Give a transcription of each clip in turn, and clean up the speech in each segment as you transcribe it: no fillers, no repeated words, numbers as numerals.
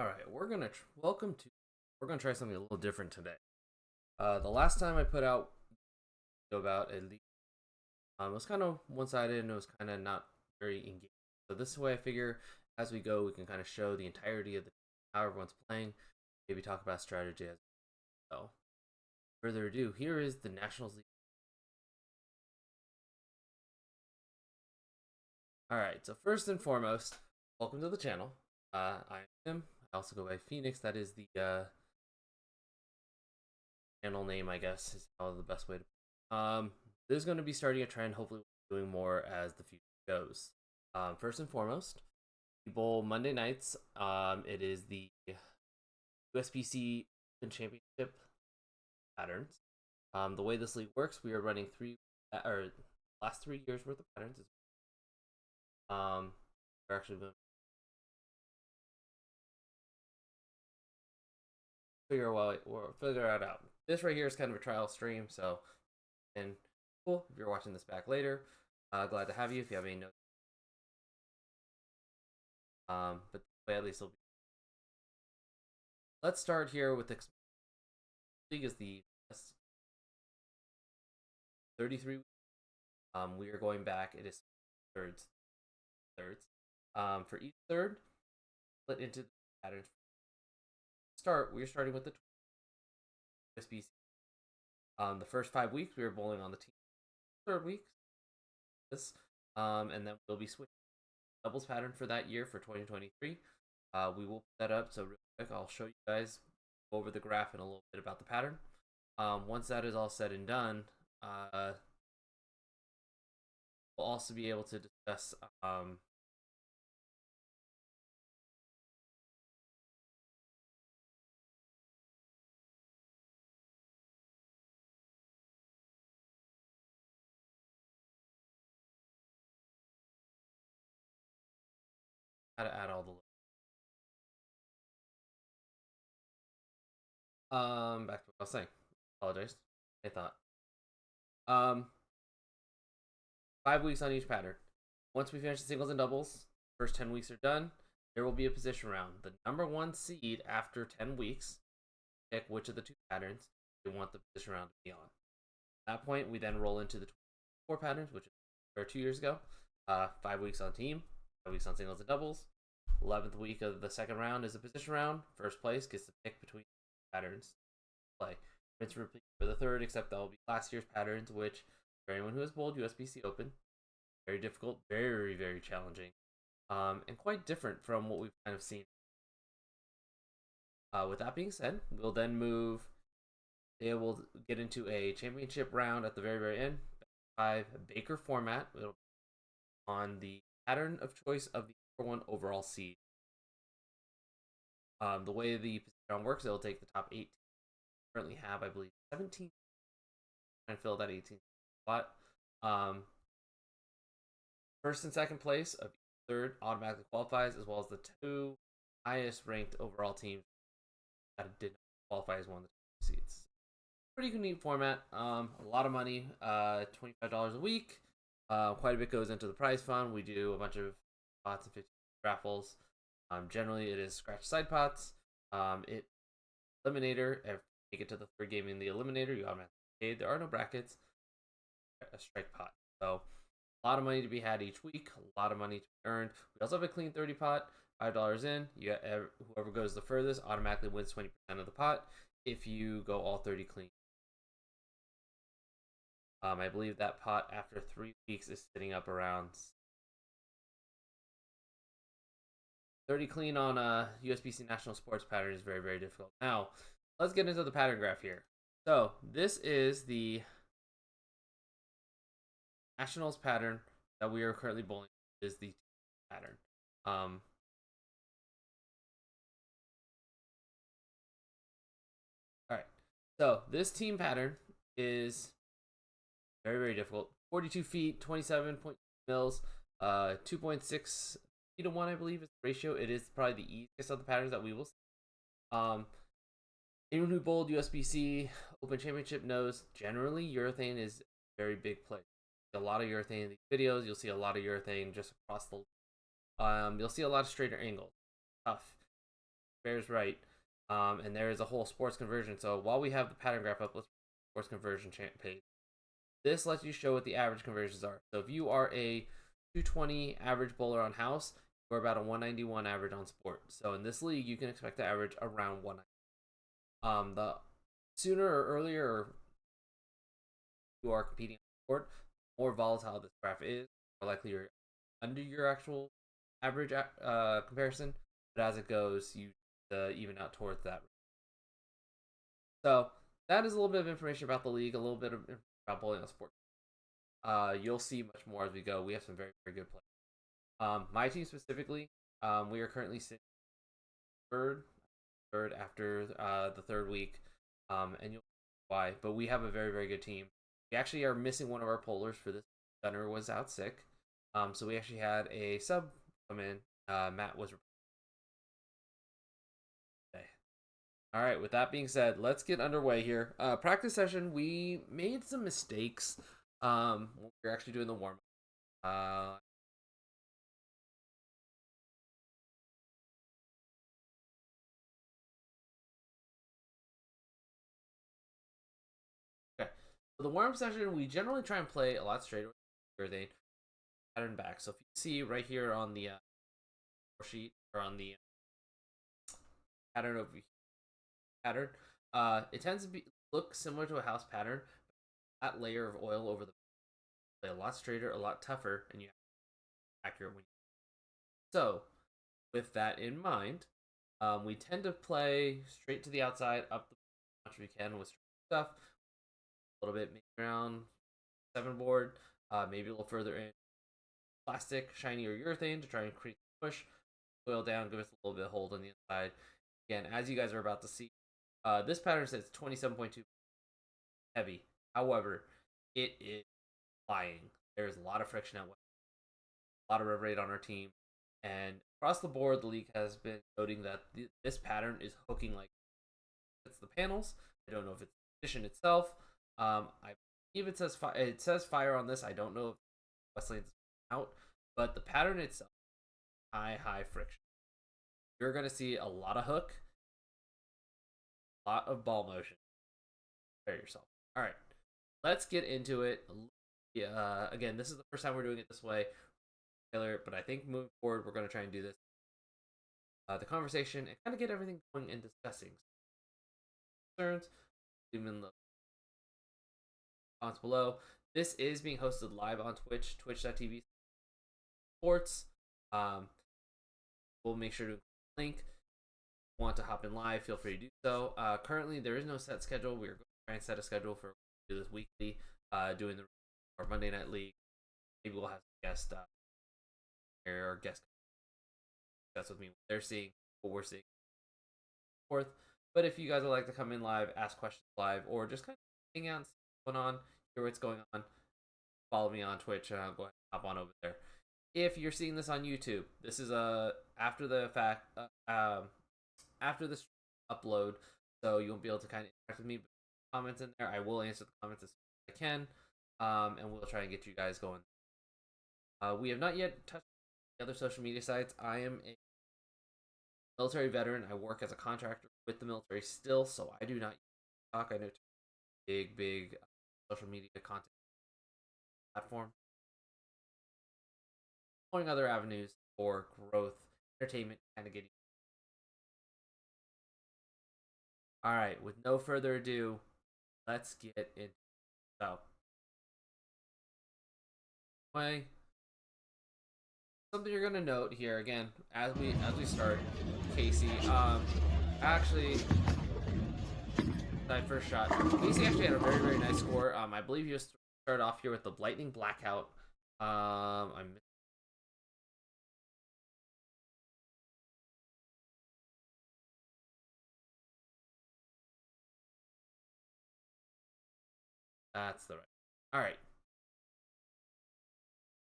All right, we're gonna try something a little different today. The last time I put out about a league, it was kind of one-sided and it was kind of not very engaging. So this way, I figure as we go, we can kind of show the entirety of how everyone's playing, maybe talk about strategy as well. Further ado, here is the Nationals League. All right, so first and foremost, welcome to the channel. I am Tim. I also go by Phoenix. That is the channel name, I guess, is how the best way to. This is going to be starting a trend. Hopefully, doing more as the future goes. First and foremost, Bowl Monday nights. It is the USBC Championship patterns. The way this league works, we are running or last 3 years worth of patterns. We're actually going to figure it out. This right here is kind of a trial stream, so and cool if you're watching this back later. Glad to have you. If you have any notes, but at least it'll be. Let's start here with the league is the 33. We are going back. It is thirds. For each third, split into patterns. We're starting with the USBC. The first 5 weeks we were bowling on the team. Third week, and then we'll be switching doubles pattern for that year for 2023. We will put that up. So real quick, I'll show you guys over the graph and a little bit about the pattern. Once that is all said and done, we'll also be able to discuss how to add all the back to what I was saying. Apologize. I thought. Um 5 weeks on each pattern. Once we finish the singles and doubles, first 10 weeks are done. There will be a position round. The number one seed after 10 weeks pick which of the two patterns they want the position round to be on. At that point, we then roll into the 4 patterns, which were 2 years ago. 5 weeks on team, 5 weeks on singles and doubles. 11th week of the second round is a position round. First place gets to pick between patterns play. It's repeat for the third, except that will be last year's patterns, which for anyone who has bowled USBC Open, very difficult, very, very challenging, and quite different from what we've kind of seen. With that being said, we'll then move. They will get into a championship round at the very, very end. 5 Baker format. It'll be on the pattern of choice of the number 1 overall seed. The way the position round works, it'll take the top 8. Currently have, I believe, 17. And fill that 18th spot. First and second place of each third automatically qualifies, as well as the 2 highest ranked overall teams that did not qualify as one of the 2 seeds. Pretty neat format. A lot of money. $25 a week. Quite a bit goes into the prize fund. We do a bunch of pots and 50 raffles. Generally, it is scratch side pots. It eliminator. If you make it to the third game in the eliminator, you automatically paid. There are no brackets. A strike pot. So a lot of money to be had each week. A lot of money to be earned. We also have a clean 30 pot. $5 in. You got whoever goes the furthest automatically wins 20% of the pot. If you go all 30 clean. I believe that pot after 3 weeks is sitting up around 30 clean on USBC National Sports pattern is very, very difficult. Now, let's get into the pattern graph here. So, this is the Nationals pattern that we are currently bowling. Is the pattern. All right. So, this team pattern is very, very difficult. 42 feet, 27 mils, 2.6 feet to 1, I believe, is the ratio. It is probably the easiest of the patterns that we will see. Anyone who bowled USBC Open Championship knows generally urethane is a very big play. A lot of urethane in these videos. You'll see a lot of urethane just across the. You'll see a lot of straighter angles. Tough. bears right. And there is a whole sports conversion. So while we have the pattern graph up, let's sports conversion page. This lets you show what the average conversions are. So if you are a 220 average bowler on house, you're about a 191 average on sport. So in this league, you can expect to average around 190. The sooner or earlier you are competing on sport, the more volatile this graph is, the more likely you're under your actual average comparison. But as it goes, you even out towards that. So that is a little bit of information about the league, a little bit of about bowling on sport. You'll see much more as we go. We have some very, very good players. My team specifically, we are currently sitting third after the third week, and you'll see why. But we have a very, very good team. We actually are missing one of our pollers for this. Gunner was out sick, so we actually had a sub come in. Matt was. Okay. All right. With that being said, let's get underway here. Practice session. We made some mistakes. When we were actually doing the warm up. Okay. So the warm up session, we generally try and play a lot straighter than pattern back. So if you see right here on the sheet or on the pattern over pattern, it tends to look similar to a house pattern. That layer of oil over the play a lot straighter, a lot tougher, and you accurate when. So with that in mind, we tend to play straight to the outside, up the much we can with stuff. A little bit, maybe around 7 board, maybe a little further in plastic, shiny, or urethane to try and create push, oil down, give us a little bit of hold on the inside. Again, as you guys are about to see, this pattern says 27.2 heavy. However, it is flying. There's a lot of friction at a lot of rev rate on our team, and across the board, the league has been noting that this pattern is hooking like it's the panels. I don't know if it's the position itself. I believe it says fire on this. I don't know if Westlane's out, but the pattern itself, high friction. You're gonna see a lot of hook, a lot of ball motion. Prepare yourself. All right, let's get into it. Again, this is the first time we're doing it this way, Taylor. But I think moving forward, we're gonna try and do this. The conversation and kind of get everything going and discussing concerns. Leave them in the comments below. This is being hosted live on Twitch, twitch.tv sports. We'll make sure to link. If you want to hop in live, feel free to do so. Currently, there is no set schedule. We are going to try and set a schedule for do this weekly, doing our Monday Night League. Maybe we'll have a guest or guest discuss with me what they're seeing, what we're seeing, forth. But if you guys would like to come in live, ask questions live, or just kind of hang out and see what's going on, hear what's going on, follow me on Twitch, and I'll go ahead and hop on over there. If you're seeing this on YouTube, this is after the fact, after this upload, so you won't be able to kind of interact with me. But comments in there, I will answer the comments as soon as I can, and we'll try and get you guys going. We have not yet touched the other social media sites. I am a military veteran. I work as a contractor with the military still, so I do not talk. I know big social media content platform. Exploring other avenues for growth, entertainment, kind of getting. All right, with no further ado, let's get into so. Way something you're gonna note here again as we start, Casey. Actually, my first shot. Casey actually had a very nice score. I believe he just started off here with the lightning blackout. I'm That's the right. All right.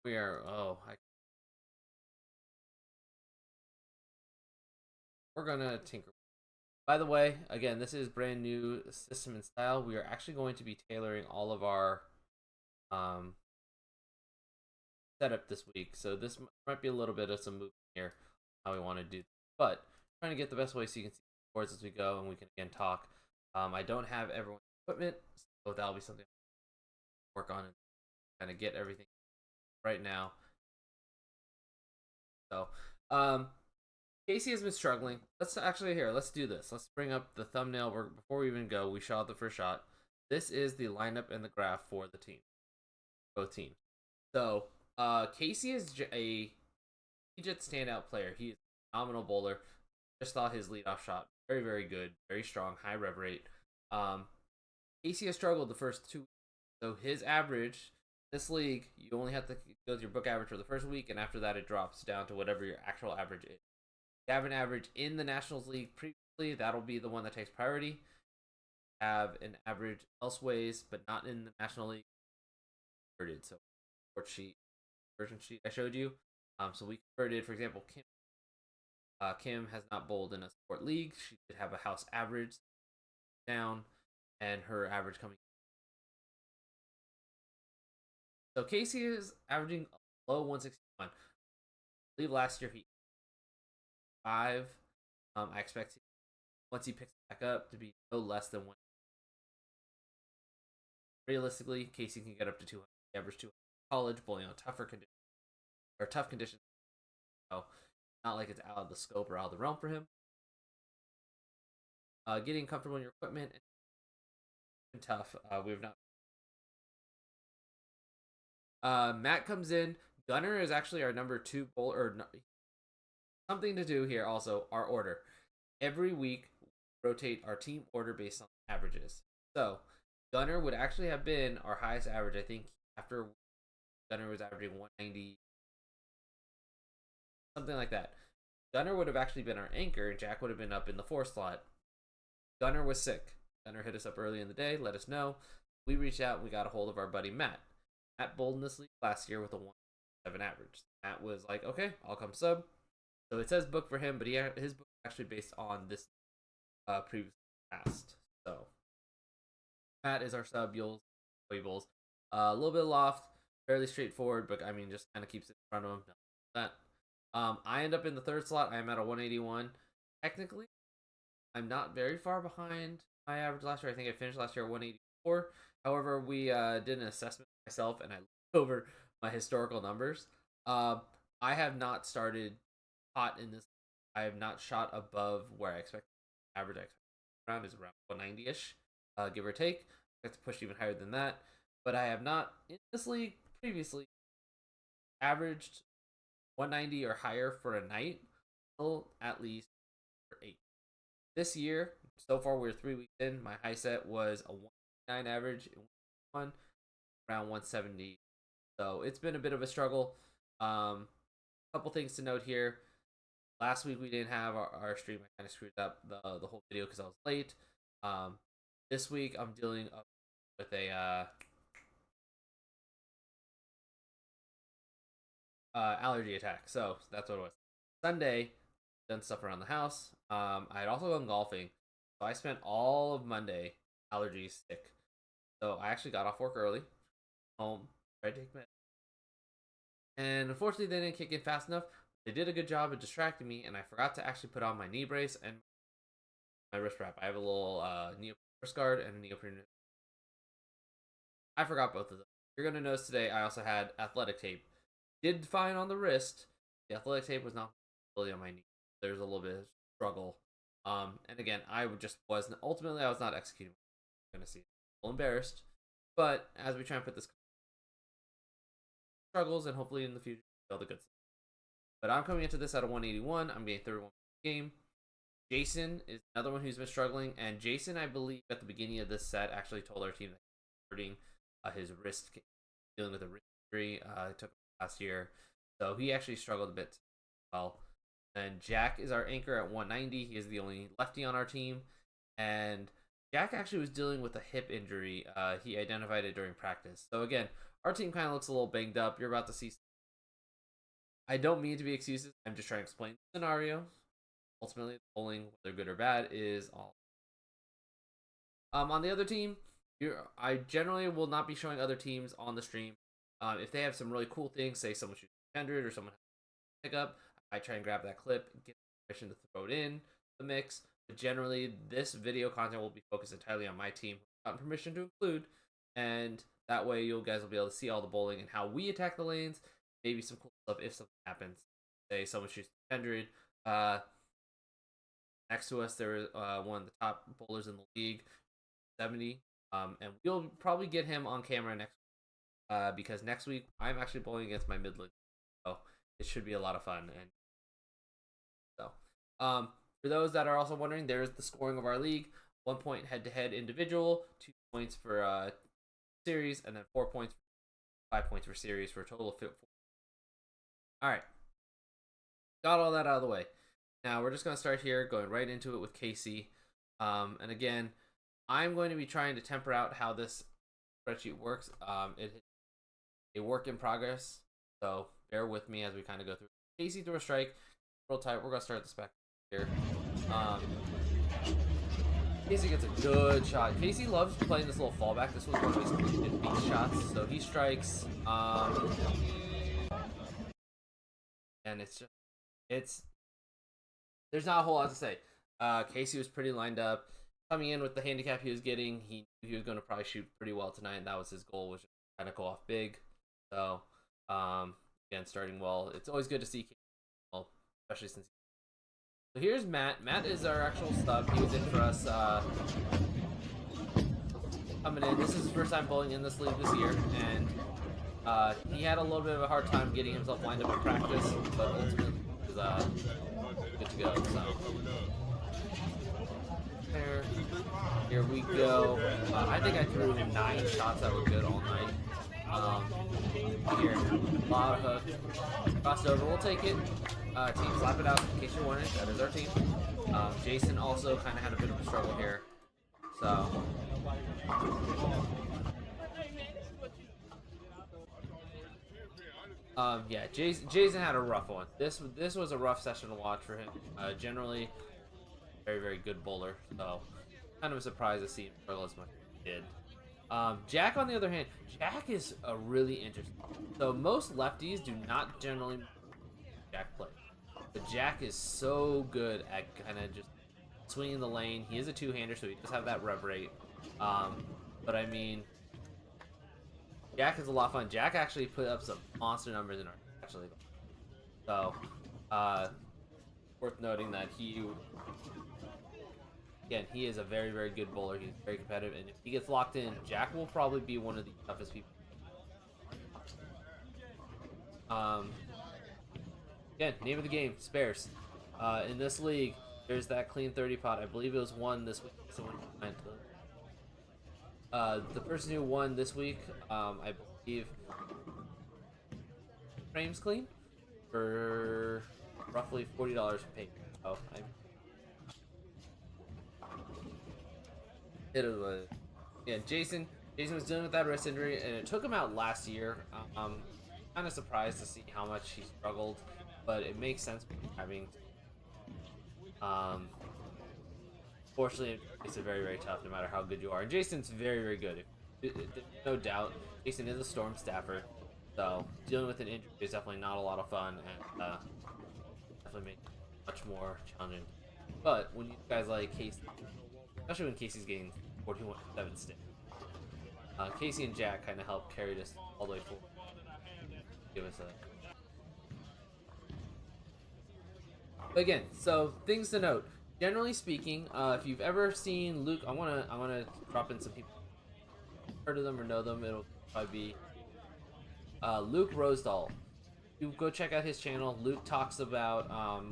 We are. We're gonna tinker. By the way, again, this is brand new system and style. We are actually going to be tailoring all of our um, setup this week, so this might be a little bit of some movement here how we want to do. But trying to get the best way so you can see the boards as we go and we can again talk. I don't have everyone's equipment, so that'll be something I work on and kind of get everything right now. So, Casey has been struggling. Let's do this. Let's bring up the thumbnail. Before we even go, we shot the first shot. This is the lineup and the graph for the team, both teams. So, Casey is a legit standout player. He is a phenomenal bowler. Just thought his leadoff shot very, very good, very strong, high rev rate. Casey has struggled the first 2 weeks. So his average this league, you only have to go with your book average for the first week, and after that, it drops down to whatever your actual average is. You have an average in the Nationals League previously, that'll be the one that takes priority. Have an average elseways, but not in the National League. So, version sheet I showed you. So we converted, for example, Kim. Kim has not bowled in a sport league. She did have a house average down, and her average coming. So Casey is averaging a low 161. I believe last year he 5. I expect once he picks it back up to be no less than 1. Realistically, Casey can get up to 200. He averaged 200 in college, bowling on tough conditions. So not like it's out of the scope or out of the realm for him. Getting comfortable in your equipment and tough. We've not. Matt comes in. Gunner is actually our number 2 bowler. Or something to do here. Also, our order. Every week, we rotate our team order based on averages. So Gunner would actually have been our highest average. I think after Gunner was averaging 190, something like that. Gunner would have actually been our anchor, and Jack would have been up in the 4 slot. Gunner was sick. Gunner hit us up early in the day, let us know. We reached out and we got a hold of our buddy Matt. Matt bowled in this league last year with a 1.7 average. Matt was like, okay, I'll come sub. So it says book for him, but his book is actually based on this previous past. So Matt is our sub. You'll bowls. A little bit of loft, fairly straightforward, but I mean, just kind of keeps it in front of him. That. I end up in the 3rd slot. I'm at a 181. Technically, I'm not very far behind my average last year. I think I finished last year at 184. However, we did an assessment myself, and I looked over my historical numbers. I have not started hot in this. I have not shot above where I expect. Average I expect around is around 190-ish, give or take. I expect to push even higher than that. But I have not, in this league, previously averaged 190 or higher for a night, at least for 8. This year, so far we're 3 weeks in. My high set was a 109 average in one, around 170. So it's been a bit of a struggle. Couple things to note here. Last week we didn't have our stream. I kind of screwed up the whole video because I was late. This week I'm dealing with a allergy attack. So that's what it was. Sunday, done stuff around the house. I had also gone golfing. So I spent all of Monday allergies sick. So I actually got off work early, home, tried to take med. And unfortunately, they didn't kick in fast enough. They did a good job of distracting me, and I forgot to actually put on my knee brace and my wrist wrap. I have a little neoprene wrist guard and a neoprene. I forgot both of them. You're going to notice today I also had athletic tape. Did fine on the wrist. The athletic tape was not really on my knee. There's a little bit of struggle. And again, I wasn't. Ultimately, I was not executing. I'm going to see. A little embarrassed. But as we try and put this struggles, and hopefully in the future, all the good stuff. But I'm coming into this at a 181. I'm getting 31 game. Jason is another one who's been struggling, and Jason, I believe, at the beginning of this set, actually told our team that he was hurting his wrist, dealing with a wrist injury. It took him last year, so he actually struggled a bit as well. And Jack is our anchor at 190. He is the only lefty on our team, and Jack actually was dealing with a hip injury. He identified it during practice. So again, our team kind of looks a little banged up. You're about to see. I don't mean to be excuses. I'm just trying to explain the scenario. Ultimately, bowling, whether good or bad, is all. On the other team, I generally will not be showing other teams on the stream. If they have some really cool things, say someone shoots 100 or someone pick up, I try and grab that clip, get permission to throw it in the mix. But generally, this video content will be focused entirely on my team, gotten permission to include, and that way you guys will be able to see all the bowling and how we attack the lanes. Maybe some cool stuff if something happens. Say someone shoots 100. Next to us, there is one of the top bowlers in the league, 70. And we'll probably get him on camera next week, because next week I'm actually bowling against my mid league, so it should be a lot of fun. And so, for those that are also wondering, there's the scoring of our league: 1 point head-to-head individual, 2 points for series, and then 4 points, 5 points for series, for a total of 4. All right, got all that out of the way. Now we're just gonna start here, going right into it with Casey. And again, I'm going to be trying to temper out how this spreadsheet works. It's a work in progress, so bear with me as we kind of go through. Casey threw a strike, real tight. We're gonna start the spec here. Casey gets a good shot. Casey loves playing this little fallback. This was one of his beat shots, so he strikes. And it's there's not a whole lot to say. Casey was pretty lined up. Coming in with the handicap he was getting, he knew he was going to probably shoot pretty well tonight, and that was his goal, was just kind of go off big. So, again, starting well. It's always good to see Casey well, especially since. So here's Matt. Matt is our actual sub. He was in for us coming in. This is his first time bowling in this league this year, and he had a little bit of a hard time getting himself lined up in practice, but ultimately he was good to go. So here we go. I think I threw 9 shots that were good all night. Here, a lot of hook. Crossed over, we'll take it. Team, slap it out in case you're wondering. That is our team. Jason also kind of had a bit of a struggle here. So. Yeah, Jason had a rough one. This was a rough session to watch for him. Generally, very, very good bowler. So, kind of a surprise to see him struggle as much as he did. Jack, on the other hand, Jack is a really interesting. So most lefties do not generally Jack play, but Jack is so good at kind of just swinging the lane. He is a two-hander, so he does have that rev rate. But I mean, Jack is a lot of fun. Jack actually put up some monster numbers in our actually. So, worth noting that again, he is a very, very good bowler. He's very competitive, and if he gets locked in, Jack will probably be one of the toughest people. Again, name of the game, spares. In this league, there's that clean 30 pot. I believe it was won this week. Someone went. The person who won this week, I believe, frames clean for roughly $40 paid. Oh, yeah, Jason was dealing with that wrist injury, and it took him out last year. Kind of surprised to see how much he struggled, but it makes sense having. Fortunately, it makes it very, very tough no matter how good you are. And Jason's very, very good. No doubt, Jason is a Storm staffer, so dealing with an injury is definitely not a lot of fun, and definitely makes it much more challenging. But when you guys like Casey, especially when Casey's getting 41-7 stick, Casey and Jack kind of help carry this all the way forward. Give us a. But again, so things to note. Generally speaking, if you've ever seen Luke, I wanna drop in some people heard of them or know them. It'll probably be Luke Rosedal. You go check out his channel. Luke talks about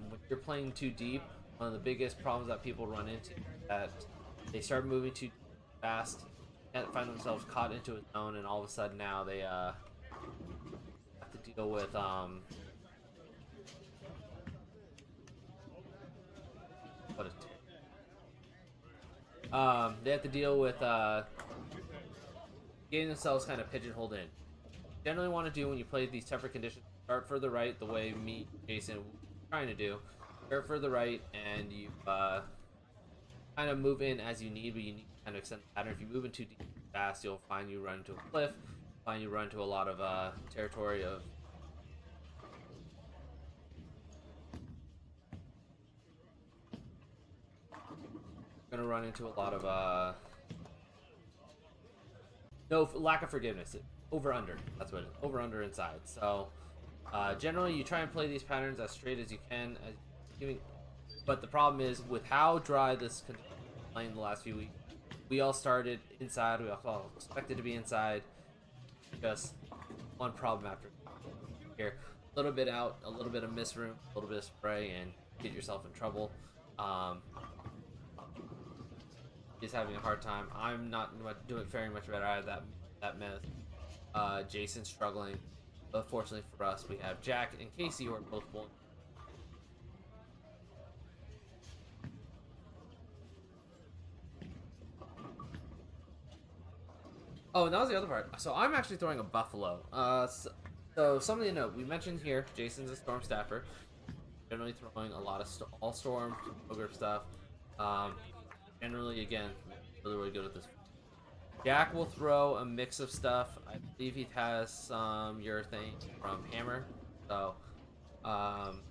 when you're playing too deep. One of the biggest problems that people run into is that they start moving too fast, and find themselves caught into a zone, and all of a sudden now they have to deal with they have to deal with getting themselves kind of pigeonholed in. Generally want to do when you play these tougher conditions, start further right, the way me, Jason, trying to do. Start further right, and you kind of move in as you need, but you need to kind of extend the pattern. If you move in too deep fast, you'll find you run into a cliff, find you run into a lot of territory of gonna run into a lot of no lack of forgiveness. Over under. That's what it is. Over under inside. So generally you try and play these patterns as straight as you can, as giving. But the problem is with how dry this playing the last few weeks. We all started inside. We all expected to be inside. Just one problem after here. A little bit out, a little bit of miss room, a little bit of spray, and get yourself in trouble. He's having a hard time. I'm not doing faring much better out of that mess. Jason's struggling, but fortunately for us, we have Jack and Casey who are both bowling. Oh, and that was the other part. So I'm actually throwing a buffalo. So something to note. We mentioned here, Jason's a storm staffer. Generally throwing a lot of all storm, ogre stuff. Generally, again, really good at this. Jack will throw a mix of stuff. I believe he has some urethane from Hammer. So, some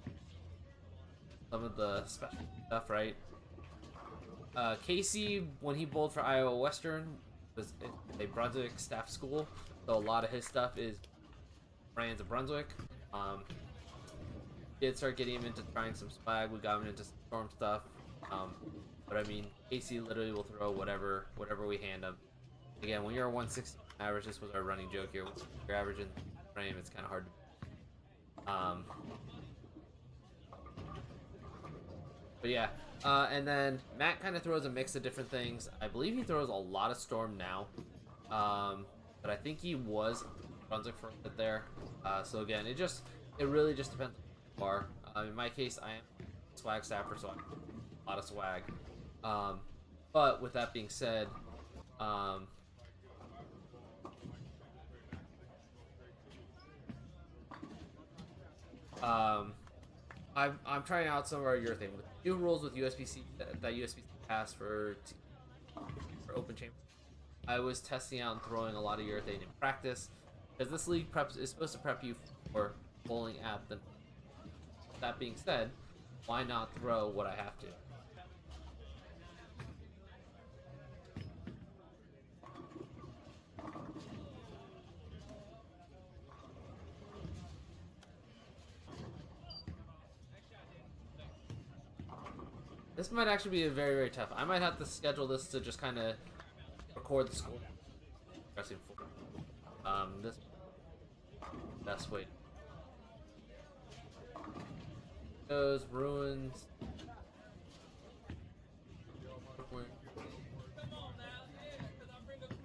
of the special stuff, right? Casey, when he bowled for Iowa Western, was a Brunswick staff school, so a lot of his stuff is brands of Brunswick. Did start getting him into trying some swag. We got him into some storm stuff. But I mean, Casey literally will throw whatever we hand him. Again, when you're a 160 average, this was our running joke here. When you're averaging frame, it's kind of hard to. But yeah, and then Matt kind of throws a mix of different things. I believe he throws a lot of storm now, but I think he was Brunswick for a bit there. So again, it really just depends on who you are. In my case, I am a swag staffer, so I have a lot of swag. But with that being said, I'm trying out some of our urethane with new rules with USBC that USBC passed for open chamber. I was testing out and throwing a lot of urethane in practice because this league is supposed to prep you for bowling at the. That being said, why not throw what I have to? This might actually be a very tough. I might have to schedule this to just kind of record the score. This best way. Goes ruins.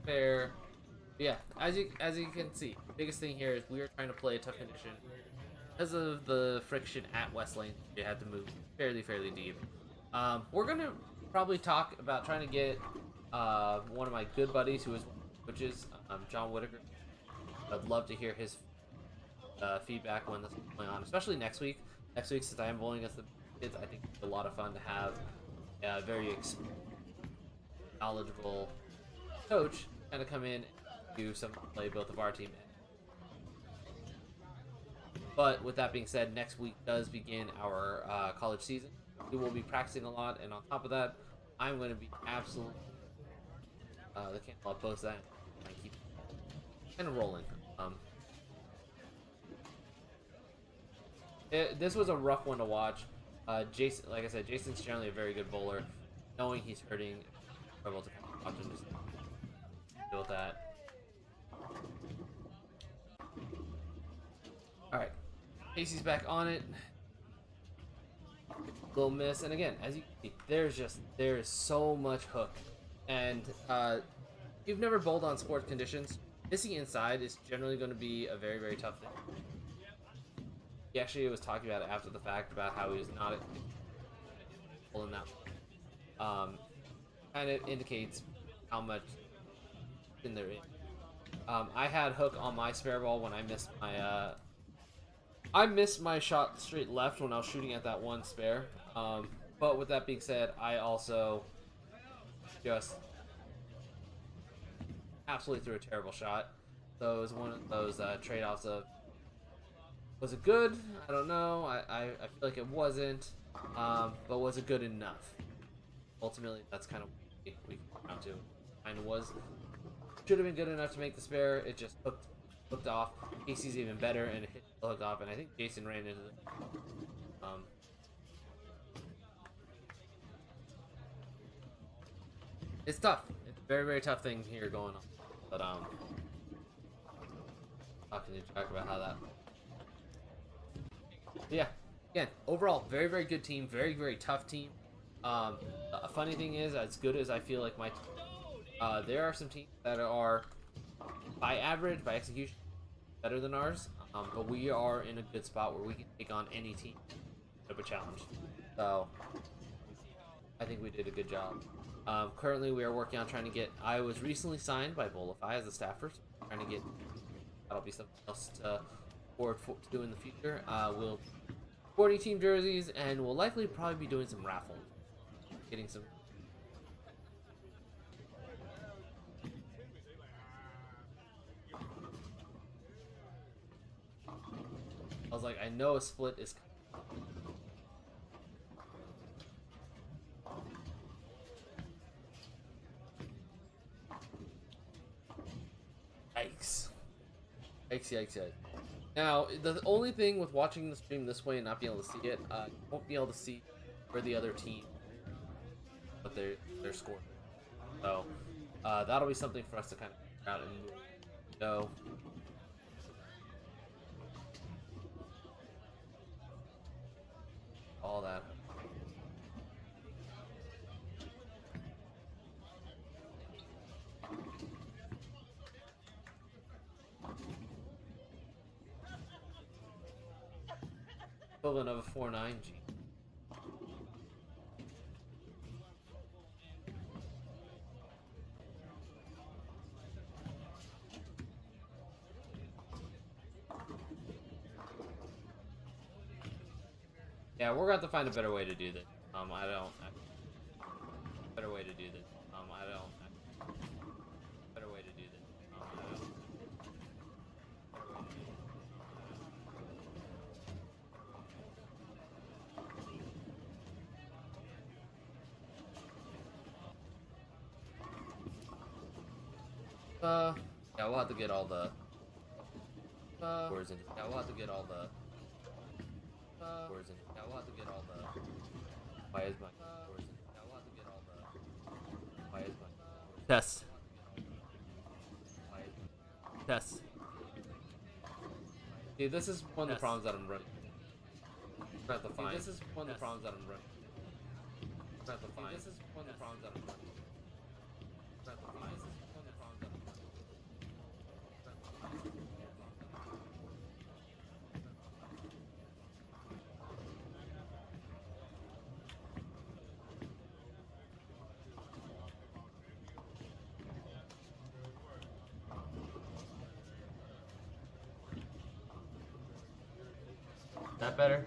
Fair. Yeah, as you can see, the biggest thing here is we are trying to play a tough condition. Because of the friction at West Lane, you had to move fairly deep. We're gonna probably talk about trying to get one of my good buddies who is coaches, John Whitaker. I'd love to hear his feedback when this is going on, especially next week. Next week, since I am bowling against the kids, I think it's a lot of fun to have a very knowledgeable coach kind of come in and do some play both of our team. But with that being said, next week does begin our college season. We will be practicing a lot, and on top of that, I'm going to be absolutely the can't post that and keep kind of rolling. This was a rough one to watch. Jason, like I said, Jason's generally a very good bowler. Knowing he's hurting, I'm able to kind of watch and just deal with that. All right, Casey's back on it. Little miss, and again, as you can see, there is so much hook, and you've never bowled on sport conditions. Missing inside is generally going to be a very tough thing. He actually was talking about it after the fact about how he was not pulling that. Kind of indicates how much in there is. I had hook on my spare ball when I missed my. I missed my shot straight left when I was shooting at that one spare. But with that being said, I also just absolutely threw a terrible shot. So it was one of those trade-offs of, was it good? I don't know. I feel like it wasn't. But was it good enough? ultimately that's kind of what we came down to. Mine was should have been good enough to make the spare. It just hooked off. Casey's even better, and it hooked off. And I think Jason ran into the. It's tough. It's a very very tough thing here going on. But talking to Jack about how that. But yeah, again, overall, very very good team. Very very tough team. A funny thing is, as good as I feel like my, there are some teams that are, by average, by execution, better than ours. But we are in a good spot where we can take on any team of a challenge. So I think we did a good job. Currently, we are working on trying to get. I was recently signed by Bolify as a staffer, so we're trying to get. That'll be something else to forward to do in the future. We'll 40 team jerseys, and we'll likely probably be doing some raffles, getting some. I was like, I know a split is. Yikes. Yikes. Now, the only thing with watching the stream this way and not being able to see it, you won't be able to see where the other team, but their score. So, that'll be something for us to kind of figure out and go. All that. Equivalent of a 4.9G. Yeah, we're going to have to find a better way to do this. Better way to do this. Better way to do this. Yeah, we'll have to get all the words in. Yeah, we'll have to get all the words in. Yeah, we'll have to get all the. Why is my words in? Yeah, we'll have to get all the. Why is my test? Test. See, this is one of the problems that I'm running. Not the fine. This is one of the problems that I'm running. Not the fine. This is one of the problems that I'm running. Not the fine. This is one of the problems that I'm running. That better?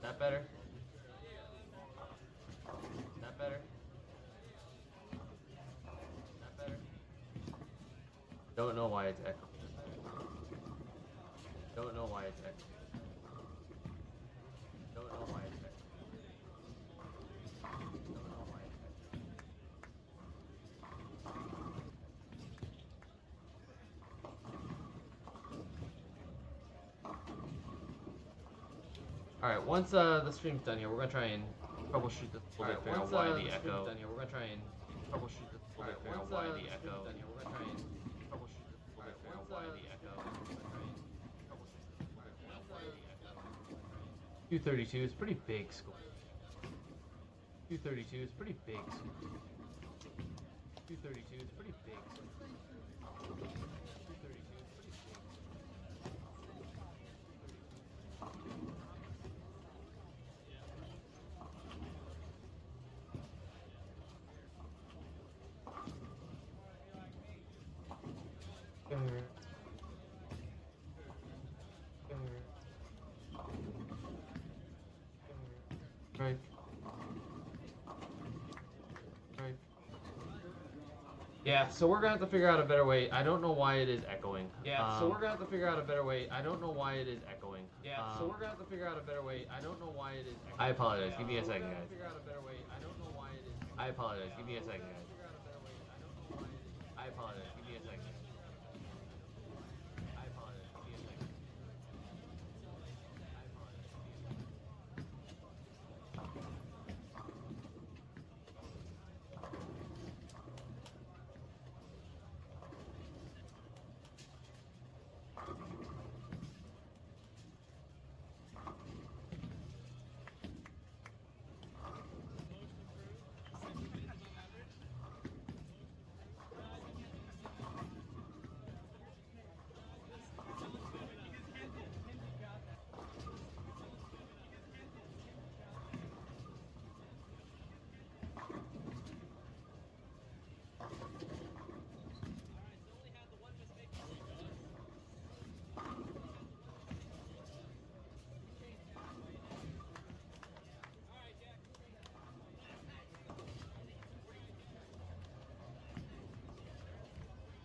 That better? That better? That better? Don't know why it's echoing. Don't know why it's echoing. Don't know why it's echoing. Don't know why it's echoing. Alright, once the stream's done here, we're gonna try and troubleshoot this a little bit, figure out why the echo. Done here, we're gonna try and troubleshoot this a little bit, figure out why the echo. Done here, we're gonna try and troubleshoot this a little bit, figure out why the echo. 232 is pretty big score. 232 is pretty big score. 232 is pretty big score. 232 is pretty big. Right. Right. Yeah, so we're gonna have to figure out a better way. I don't know why it is echoing. Yeah, so we're gonna have to figure out a better way. I don't know why it is echoing. Yeah, so we're gonna have to figure out a better way. I don't know why it is. I apologize. Give me a second, We're gonna guys. figure out a better way. I don't know why it is. I apologize. Give me a second, guys. Figure out a better way. I don't know why it is. I apologize. Give me a second, guys. I apologize. Give me a second. I apologize. Give me a second.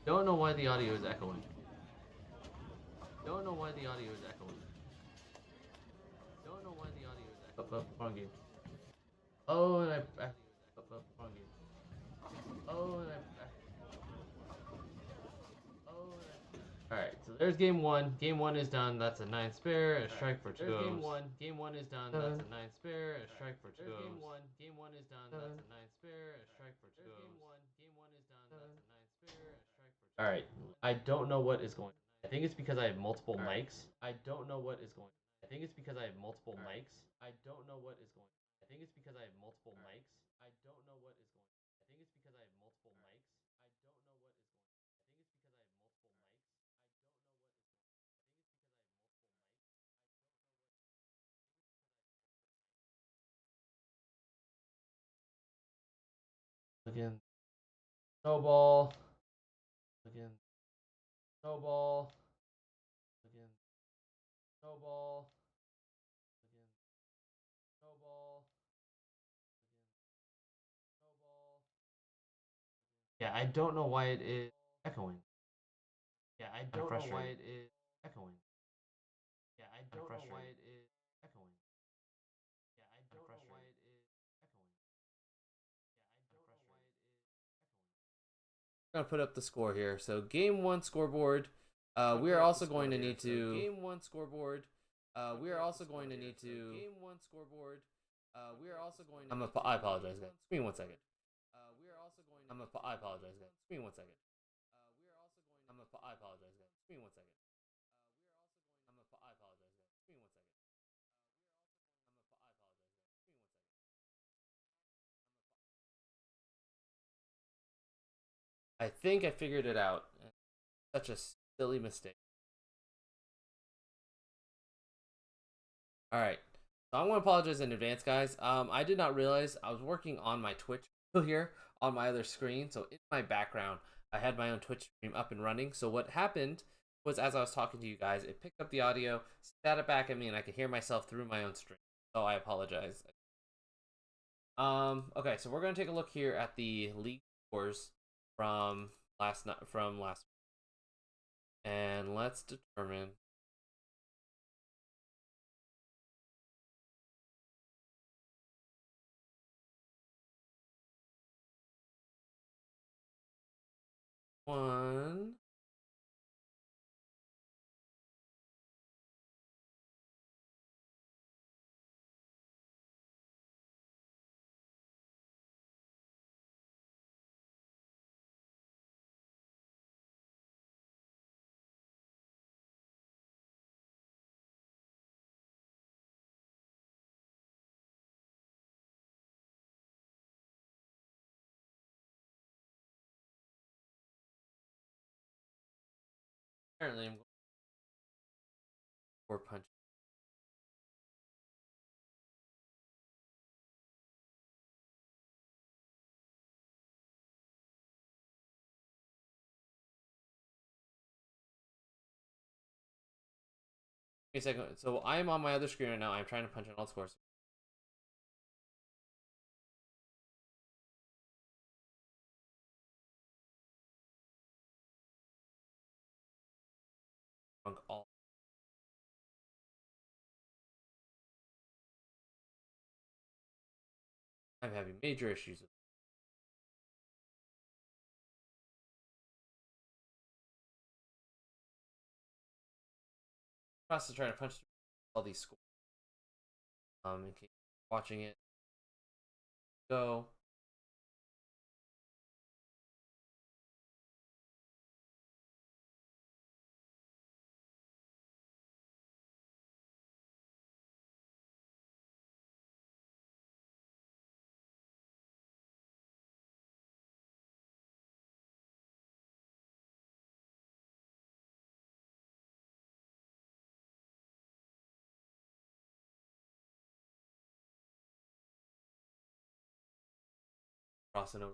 Don't know why the audio is echoing. Don't know why the audio is echoing. Don't know why the audio is echoing. Wrong game. Oh, and wrong game. Oh, and Alright, so there's game one. Game one is done. That's a 9 spare, a strike for 2 goes. Game one. Game one is done. That's a 9 spare, a strike for 2 goes. Game one. Game one is done. That's a 9 spare, a strike for 2 goes. Game one is done. That's a 9 spare, a strike for 2 goes. Alright, I don't know what is going on. I think it's because I have multiple mics. I don't know what is going on. I think it's because I have multiple mics. I don't know what is going on. I think it's because I have multiple mics. I don't know what is going on. I think it's because I have multiple mics. I don't know what is going on. I think it's because I have multiple mics. Again, snowball. Again, snowball. Again, snowball. Again, snowball. Again, snowball. Yeah, I don't know why it is echoing. Yeah, I don't know why it is echoing. Yeah, I don't know why it is echoing. Yeah, I don't know why it is echoing. I'm gonna put up the score here. So game one scoreboard. We are also going to need to game one scoreboard. We are also going to need to game one scoreboard. We are also going. I apologize, guys. Give me 1 second. We are also going. I apologize, guys. Give me 1 second. We are also going. I apologize, guys. Give me 1 second. I apologize, guys. Give me 1 second. I apologize, guys. Give me 1 second. I think I figured it out. Such a silly mistake. All right. So I'm going to apologize in advance, guys. I did not realize I was working on my Twitch here on my other screen. So in my background, I had my own Twitch stream up and running. So what happened was as I was talking to you guys, it picked up the audio, spat it back at me, and I could hear myself through my own stream. So I apologize. Okay, so we're going to take a look here at the league scores from last night, and let's determine one. Apparently, I'm going for punch. Give me a second. So I am on my other screen right now. I'm trying to punch in all scores. All I'm having major issues with. Process of trying to punch through all these scores. In case you're watching it, go. Crossing over.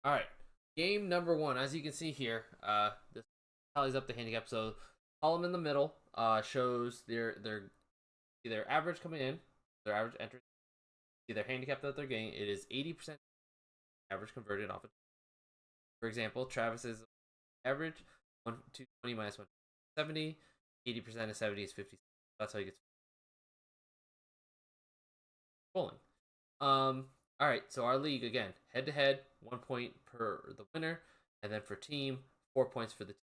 All right, game number one. As you can see here, this tallies up the handicap. So column in the middle shows their average coming in, their average entry, their handicap that they're getting. It is 80% average converted off of. For example, Travis's average 220 minus 170, 80% of 70 is 50. That's how he gets rolling. All right, so our league again, head to head, 1 point per the winner, and then for team, 4 points for the team.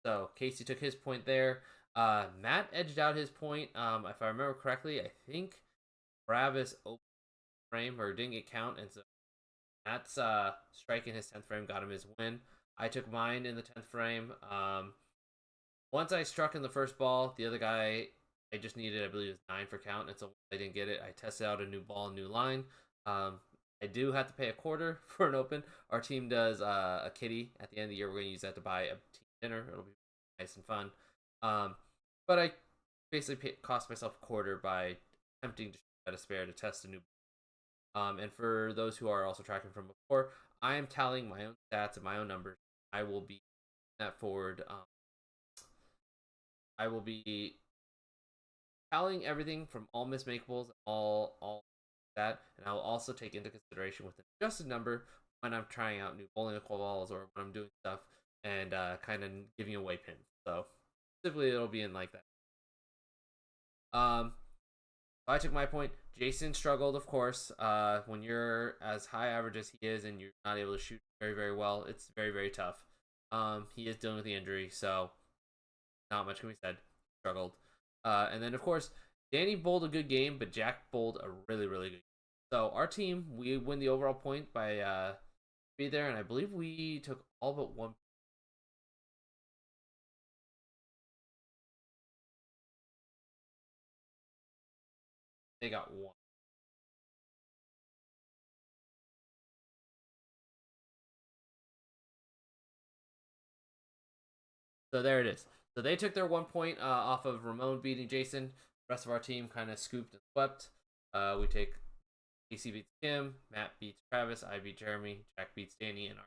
So Casey took his point there. Matt edged out his point. If I remember correctly, I think Travis opened frame or didn't get count, and so Matt's strike in his 10th frame got him his win. I took mine in the 10th frame. Once I struck in the first ball, the other guy, I just needed, I believe it was 9 for count, and so I didn't get it. I tested out a new ball, new line. I do have to pay a quarter for an open. Our team does a kitty at the end of the year. We're going to use that to buy a team dinner. It'll be nice and fun. But I basically cost myself a quarter by attempting to shoot at a spare to test a new. And for those who are also tracking from before, I am tallying my own stats and my own numbers. I will be that forward. I will be tallying everything from all mismakeables, all that, and I will also take into consideration with an adjusted number when I'm trying out new bowling balls or when I'm doing stuff and kind of giving away pins. So typically it'll be in like that. I took my point. Jason struggled, of course. When you're as high average as he is and you're not able to shoot very, very well, it's very, very tough. He is dealing with the injury, so not much can be said. Struggled. And then, of course, Danny bowled a good game, but Jack bowled a really, really good game. So our team, we win the overall point by be there, and I believe we took all but one. They got one. So there it is. So they took their 1 point off of Ramon beating Jason. The rest of our team kind of scooped and swept. We take AC beats Kim, Matt beats Travis, I beat Jeremy, Jack beats Danny, and our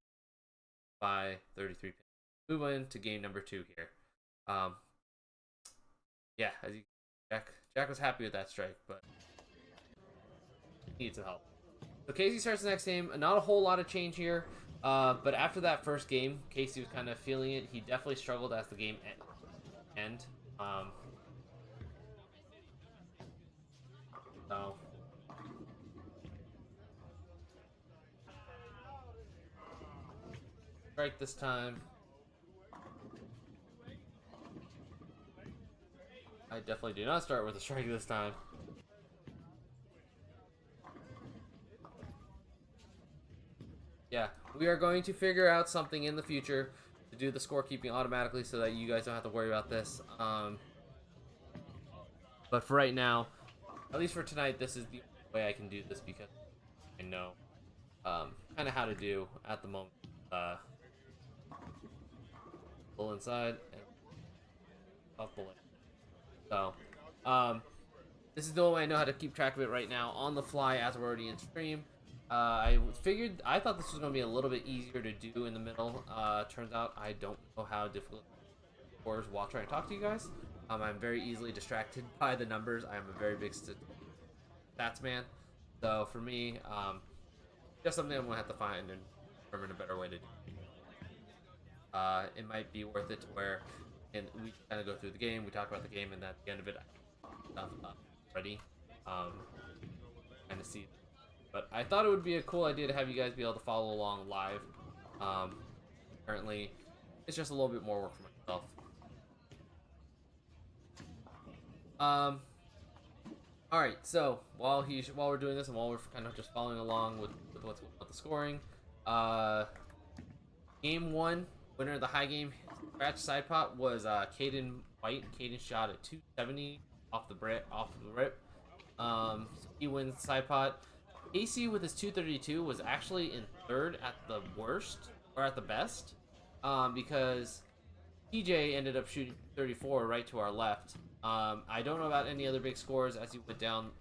by 33 pins. Move on to game number 2 here. Yeah, Jack was happy with that strike, but he needs some help. So Casey starts the next game. Not a whole lot of change here. But after that first game, Casey was kind of feeling it. He definitely struggled as the game end. So strike this time. I definitely do not start with a strike this time. Yeah, we are going to figure out something in the future to do the scorekeeping automatically so that you guys don't have to worry about this. But for right now, at least for tonight, this is the way I can do this because I know kind of how to do at the moment. pull inside and off bullet. So, um, this is the only way I know how to keep track of it right now on the fly as we're already in stream. I thought this was going to be a little bit easier to do in the middle. Turns out I don't know how difficult it was while trying to talk to you guys. I'm very easily distracted by the numbers. I am a very big stats man. So for me, just something I'm going to have to find and determine a better way to do. It might be worth it to where, and we kind of go through the game, we talk about the game, and at the end of it, stuff ready, kind of see. But I thought it would be a cool idea to have you guys be able to follow along live. Currently, it's just a little bit more work for myself. All right. So while we're doing this and while we're kind of just following along with what's with the scoring, game one winner of the high game scratch side pot was Caden White. Caden shot at 270 off the rip. So he wins the side pot. AC with his 232 was actually in third at the worst or at the best, because TJ ended up shooting 34 right to our left. I don't know about any other big scores as you went down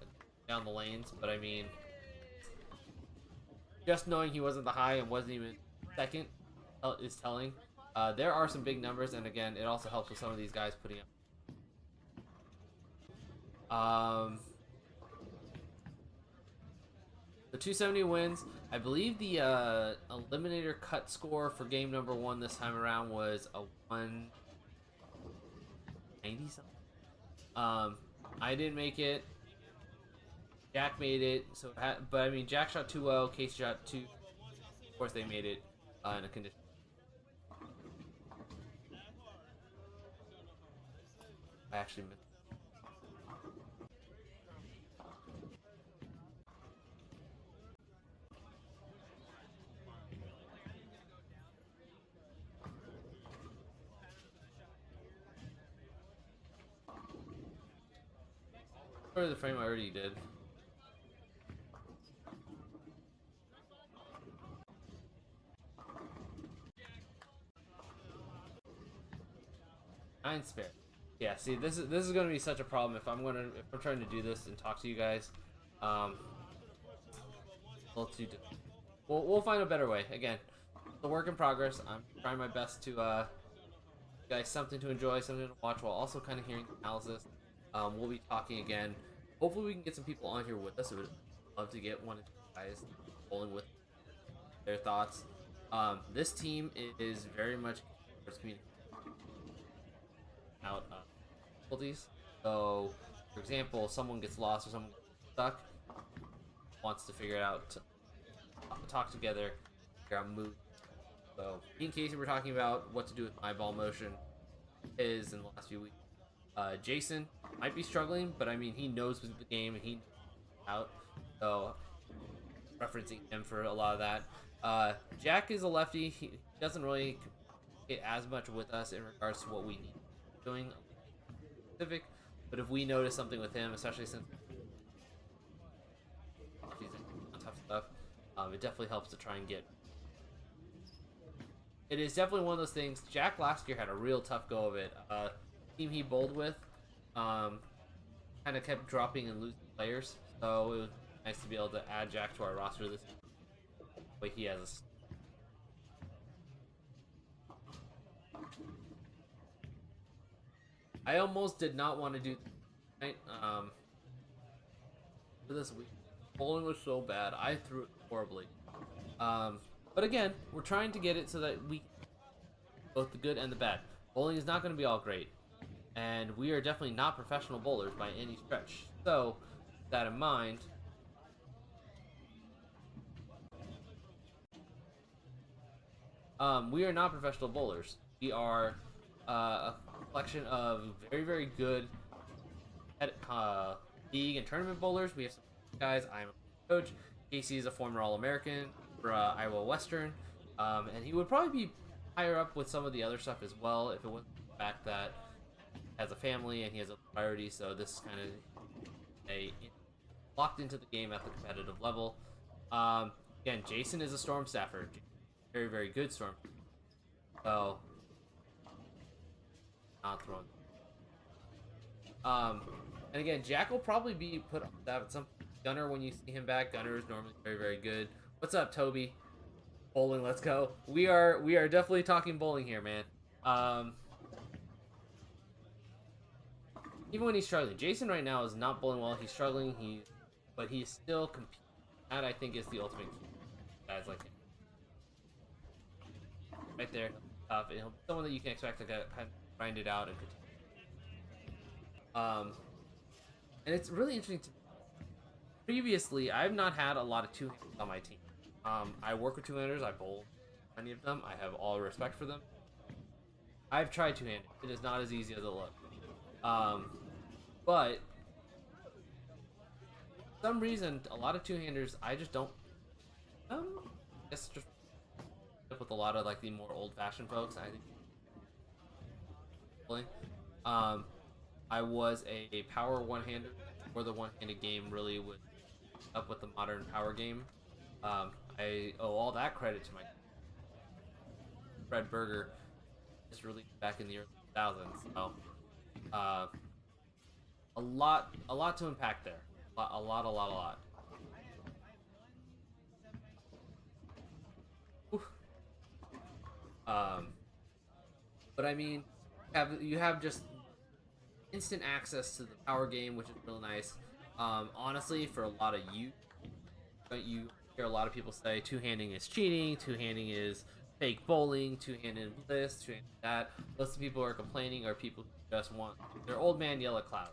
the lanes, but I mean, just knowing he wasn't the high and wasn't even second is telling. There are some big numbers, and again, it also helps with some of these guys putting up. The 270 wins. I believe the eliminator cut score for game number one this time around was a 190 something. I didn't make it. Jack made it. But I mean, Jack shot 2-0. Casey shot 2. Of course, they made it in a condition. I actually missed. Or the frame I already did. Nine spare. Yeah, see, this is gonna be such a problem if I'm trying to do this and talk to you guys. A little too. We'll find a better way. Again, it's a work in progress. I'm trying my best to guys something to enjoy, something to watch, while also kind of hearing the analysis. We'll be talking again. Hopefully, we can get some people on here with us. I would love to get one of you guys bowling with their thoughts. This team is very much out difficulties. So, for example, someone gets lost or someone gets stuck, wants to figure it out, talk together, figure out moves. So, me and Casey were talking about what to do with my ball motion is in the last few weeks. Jason might be struggling, but I mean, he knows the game and he knows out. So, referencing him for a lot of that. Jack is a lefty. He doesn't really get as much with us in regards to what we need doing specific, but if we notice something with him, especially since he's in tough stuff, it definitely helps to try and get. It is definitely one of those things. Jack last year had a real tough go of it. Team he bowled with kind of kept dropping and losing players, so it was nice to be able to add Jack to our roster this way. He has I almost did not want to do tonight, for this week. Bowling was so bad. I threw it horribly. But again, we're trying to get it so that we both the good and the bad. Bowling is not going to be all great, and we are definitely not professional bowlers by any stretch. So, with that in mind, we are not professional bowlers. We are a collection of very, very good league and tournament bowlers. We have some guys. I'm a coach. Casey is a former All-American for Iowa Western, and he would probably be higher up with some of the other stuff as well if it wasn't the fact that he has a family and he has a priority. So this is kind of locked into the game at the competitive level. Again, Jason is a Storm staffer, very, very good Storm. So not throwing. And again, Jack will probably be put on that at some point. Gunner, when you see him back, Gunner is normally very, very good. What's up, Toby? Bowling, let's go. We are definitely talking bowling here, man. Um, even when he's struggling, Jason right now is not bowling well. He's struggling. But he's still competing. That I think is the ultimate key. Guys like him, right there, tough. And he'll be someone that you can expect to kind of grind it out and continue. And it's really interesting to previously, I've not had a lot of two-handers on my team. I work with two-handers. I bowl many of them. I have all respect for them. I've tried two-handed. It is not as easy as it looks. But for some reason, a lot of two-handers, I just don't. I guess just with a lot of like the more old-fashioned folks. I think. I was a power one-hander, where the one-handed game really was up with the modern power game. I owe all that credit to my Fred Berger, just released back in the early 2000s. So, a lot to unpack there. A lot. Oof. But I mean, you have just instant access to the power game, which is really nice. Honestly, for a lot of you hear a lot of people say two-handing is cheating, two-handing is fake bowling, two-handed this, two-handed that. Most of the people who are complaining are people who just want their old man yell at cloud.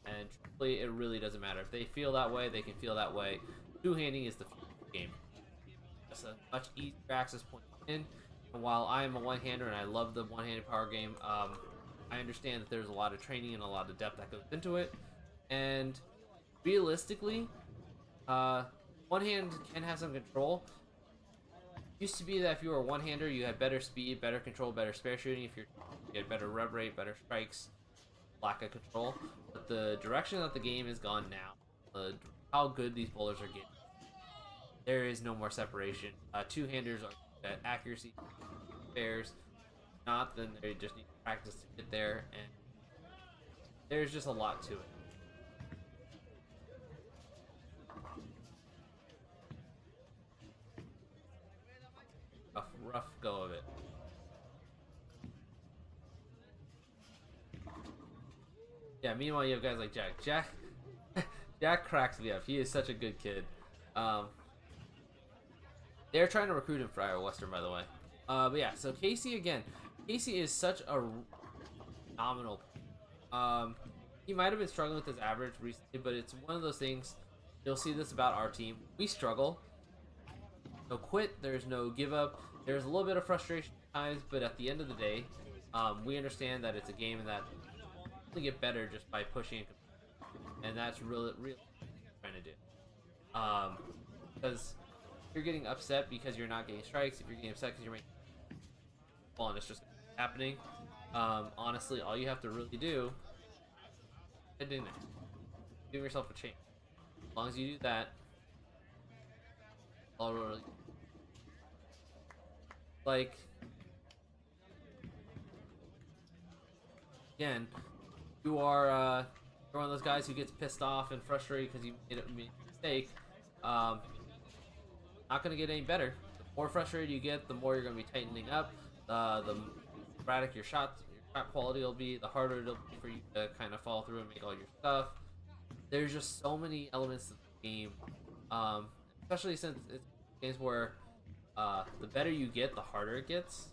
And truthfully, it really doesn't matter. If they feel that way, they can feel that way. Two-handing is the game. It's a much easier access point in. And while I am a one-hander and I love the one-handed power game, I understand that there's a lot of training and a lot of depth that goes into it. And realistically, one hand can have some control. Used to be that if you were a one-hander, you had better speed, better control, better spare shooting. If you had better rev rate, better strikes, lack of control. But the direction that the game has gone now, how good these bowlers are getting, there is no more separation. Two-handers are at accuracy, spares. Not, then they just need to practice to get there, and there's just a lot to it. Rough go of it. Yeah, meanwhile you have guys like Jack. Jack cracks me up. He is such a good kid. They're trying to recruit him for Iowa Western, by the way. But yeah, so Casey again. Casey is such a phenomenal. He might have been struggling with his average recently, but it's one of those things. You'll see this about our team. We struggle. No quit. There's no give up. There's a little bit of frustration at times, but at the end of the day, we understand that it's a game and that we get better just by pushing, and that's really what we're trying to do. Because you're getting upset because you're not getting strikes. If you're getting upset because you're making ball and it's just happening, honestly, all you have to really do is give yourself a chance. As long as you do that, all really like again, you are you're one of those guys who gets pissed off and frustrated because you made a mistake. Not gonna get any better. The more frustrated you get, the more you're gonna be tightening up. The erratic your shot quality will be, the harder it'll be for you to kind of follow through and make all your stuff. There's just so many elements of the game, especially since it's games where the better you get, the harder it gets.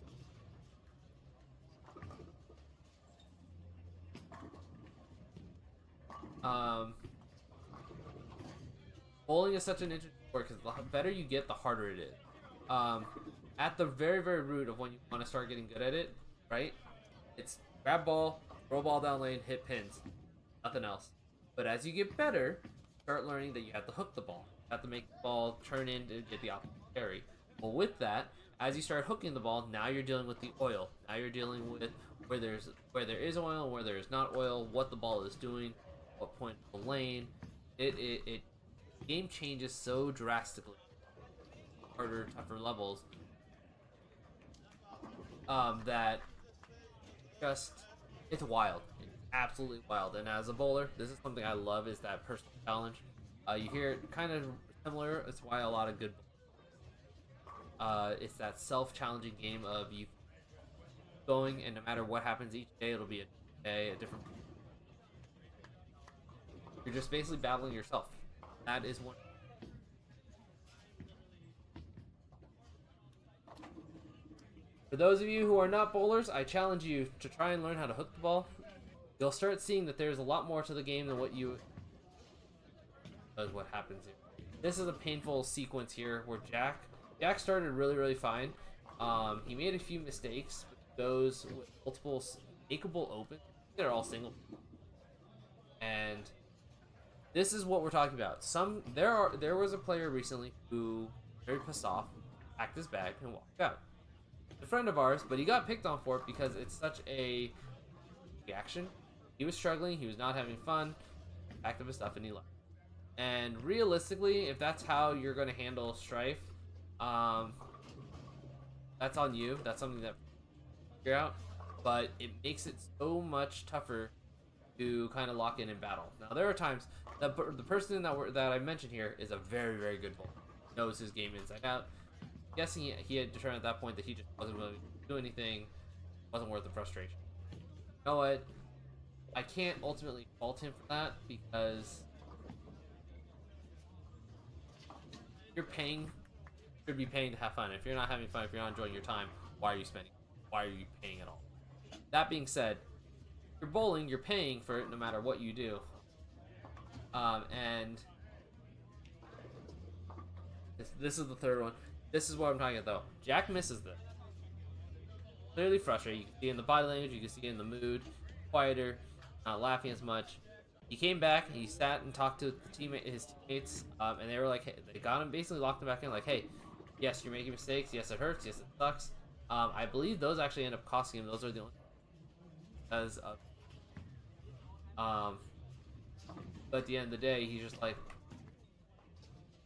Bowling is such an interesting sport because the better you get, the harder it is. At the very, very root of when you want to start getting good at it, right? It's grab ball, throw ball down lane, hit pins, nothing else. But as you get better, start learning that you have to hook the ball, you have to make the ball turn in to get the opposite carry. Well, with that, as you start hooking the ball, now you're dealing with the oil. Now you're dealing with where there is oil and where there is not oil, what the ball is doing, what point of the lane. It game changes so drastically, harder, tougher levels. That just It's wild. It's absolutely wild. And as a bowler, this is something I love is that personal challenge. You hear it kind of similar. It's why a lot of good. It's that self-challenging game of you going, and no matter what happens each day, it'll be a day, a different. You're just basically battling yourself. That is one. For those of you who are not bowlers, I challenge you to try and learn how to hook the ball. You'll start seeing that there's a lot more to the game than what you does what happens here. This is a painful sequence here where Jack started really fine. He made a few mistakes, but those with multiple makeable opens. They're all single, and this is what we're talking about. There was a player recently who very pissed off, packed his bag, and walked out. A friend of ours, but he got picked on for it because it's such a reaction. He was struggling. He was not having fun. Packed up his stuff and he left. And realistically, if that's how you're going to handle strife, um, that's on you. That's something that figure out. But it makes it so much tougher to kind of lock in battle. Now there are times that the person that I mentioned here is a very good bowler. Knows his game inside out. I'm guessing he had determined at that point that he just wasn't willing to do anything. Wasn't worth the frustration. You know what? I can't ultimately fault him for that because you're paying, should be paying to have fun. If you're not having fun, if you're not enjoying your time, why are you spending? Why are you paying at all? That being said, you're bowling, you're paying for it no matter what you do. And this is the third one. This is what I'm talking about though. Jack misses this. Clearly frustrated. You can see in the body language, you can see in the mood, quieter, not laughing as much. He came back, he sat and talked to his teammates, and they were like, hey, they got him, basically locked him back in, like, hey, yes, you're making mistakes, yes, it hurts, yes, it sucks. I believe those actually end up costing him. Those are the only because of, but at the end of the day, he's just like,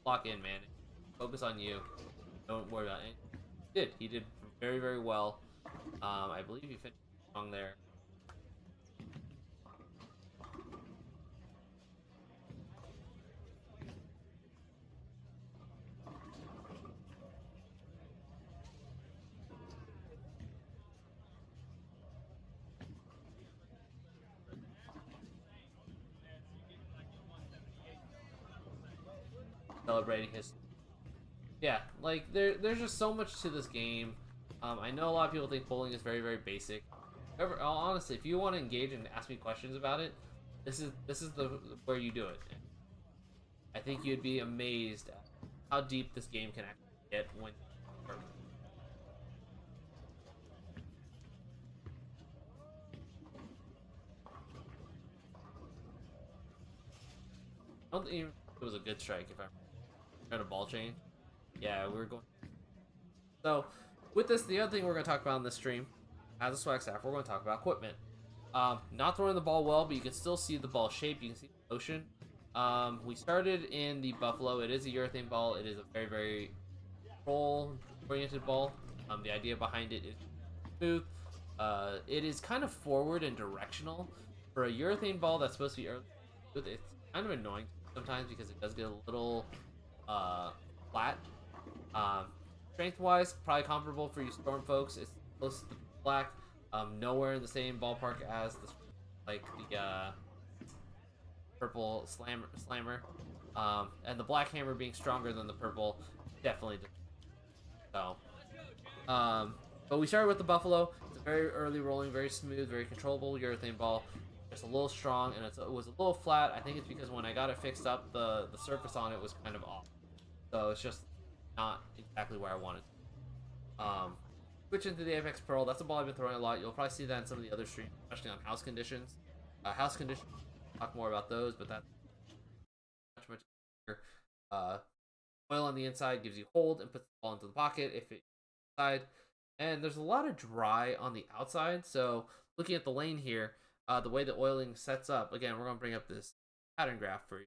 lock in, man. Focus on you. Don't worry about it. He did very well. I believe he finished strong there. Celebrating his, yeah, like there's just so much to this game. I know a lot of people think bowling is very basic. However, honestly, if you want to engage and ask me questions about it, this is the where you do it. I think you'd be amazed at how deep this game can actually get when. I don't think it was a good strike if I'm trying to ball change. Yeah, we were going. So, with this, the other thing we're going to talk about in this stream, as a swag staff, we're going to talk about equipment. Not throwing the ball well, but you can still see the ball shape. You can see the motion. We started in the Buffalo. It is a urethane ball. It is a very control-oriented ball. The idea behind it is smooth. It is kind of forward and directional. For a urethane ball that's supposed to be early smooth, it's kind of annoying sometimes because it does get a little flat. Strength-wise, probably comparable for you Storm folks. It's close to the black. Nowhere in the same ballpark as the purple slammer. And the black hammer being stronger than the purple definitely. So, but we started with the Buffalo. It's a very early rolling, very smooth, very controllable urethane ball. Just a little strong, and it was a little flat. I think it's because when I got it fixed up, the surface on it was kind of off. So it's just not exactly where I wanted to. Switch into the Apex Pearl. That's a ball I've been throwing a lot. You'll probably see that in some of the other streams, especially on house conditions. House conditions, talk more about those, but that's much easier. Oil on the inside gives you hold and puts the ball into the pocket if it inside. And there's a lot of dry on the outside. So looking at the lane here, the way the oiling sets up, again, we're going to bring up this pattern graph for you.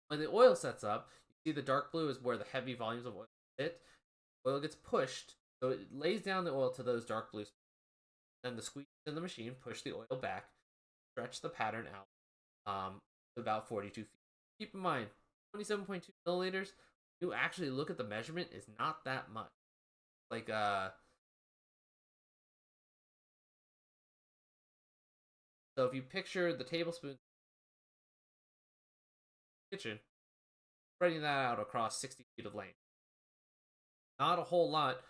When the oil sets up, you see the dark blue is where the heavy volumes of oil sit. Oil gets pushed, so it lays down the oil to those dark blues. Then the squeeze in the machine, push the oil back, stretch the pattern out to about 42 feet. Keep in mind, 27.2 milliliters, you actually look at the measurement, is not that much. Like, so if you picture the tablespoon kitchen, spreading that out across 60 feet of length. Not a whole lot,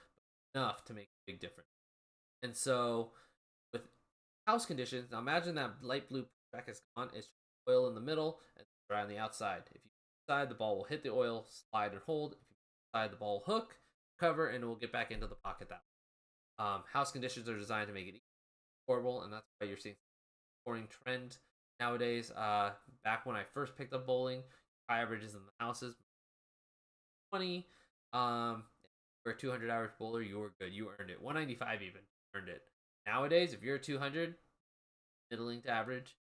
but enough to make a big difference. And so, with house conditions, now imagine that light blue pushback is gone. It's oil in the middle and dry on the outside. If you inside, the ball will hit the oil, slide and hold. If you inside, the ball will hook, cover, and it will get back into the pocket that way. House conditions are designed to make it scoreable, and that's why you're seeing scoring trend nowadays. Back when I first picked up bowling, high averages in the houses 20. For a 200 average bowler, you were good. You earned it. 195 even earned it. Nowadays, if you're a 200, middling to average,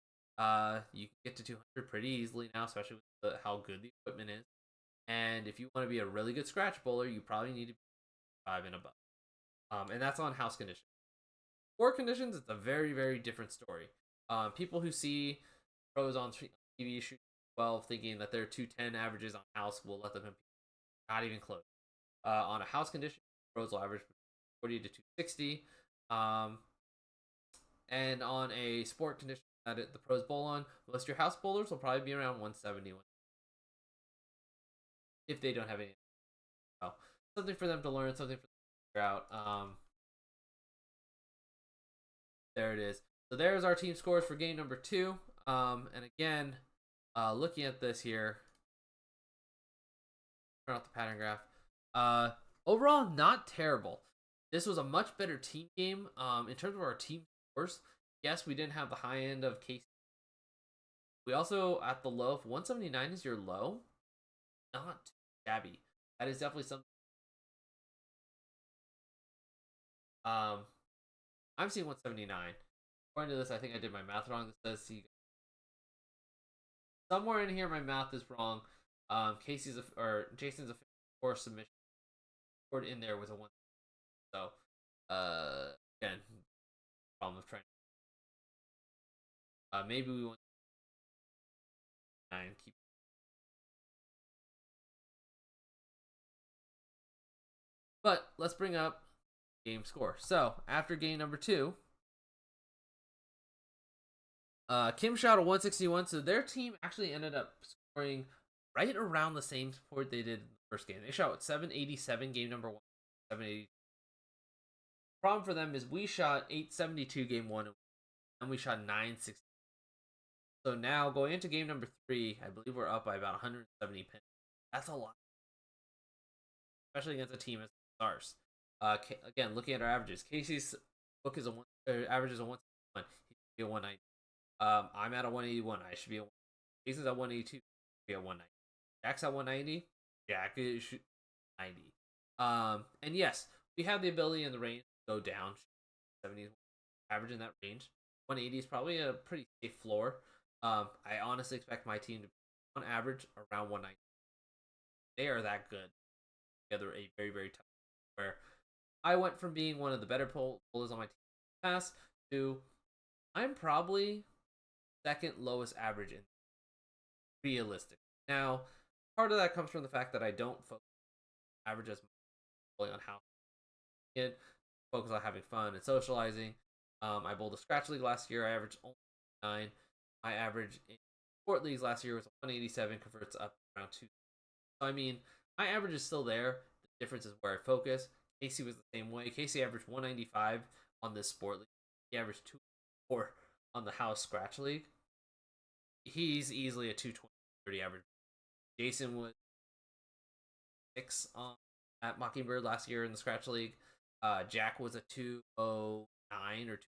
you can get to 200 pretty easily now, especially with how good the equipment is. And if you want to be a really good scratch bowler, you probably need to be 5 and above. And that's on house conditions. Court conditions, it's a very, very different story. People who see pros on TV shoot 12 thinking that their 210 averages on house will let them compete. Not even close. On a house condition, pros will average 40 to 260. And on a sport condition that the pros bowl on, most of your house bowlers will probably be around 170 if they don't have any. Well, something for them to learn, something for them to figure out. There it is. So there's our team scores for game number 2. And again, looking at this here, turn off the pattern graph. Overall, not terrible. This was a much better team game. In terms of our team scores, yes, we didn't have the high end of Casey. We also, at the low, if 179 is your low, not too shabby. That is definitely something. I'm seeing 179. According to this, I think I did my math wrong. This says see somewhere in here my math is wrong. Casey's or Jason's official submission scored in there was a 1. So again, problem of trying. Maybe we want 9 keep. But let's bring up game score. So after game number 2, Kim shot a 161. So their team actually ended up scoring right around the same score they did in the first game. They shot 787 game number 1, 780. Problem for them is we shot 872 game 1, and we shot 960. So now going into game number 3, I believe we're up by about 170 pins. That's a lot, especially against a team as ours. Again, looking at our averages, Casey's book is average is a 161. He should be a 190. I'm at a 181. I should be a 190. Jason's at 182. Should be a 190. Jack's at 190. Jack is 90. And yes, we have the ability in the range to go down. 70 average in that range. 180 is probably a pretty safe floor. I honestly expect my team to be on average around 190. They are that good. Together a very, very tough where I went from being one of the better bowlers on my team past to I'm probably second lowest average in realistic. Now, part of that comes from the fact that I don't focus on average as much on how kid focus on having fun and socializing. I bowled a scratch league last year. I averaged only 9. My average in sport leagues last year was 187, converts up around 2. So I mean, my average is still there. The difference is where I focus. Casey was the same way. Casey averaged 195 on this sport league. He averaged 204 on the house scratch league. He's easily a 220 average. Jason was 6 at Mockingbird last year in the scratch league. Jack was a 209 or 2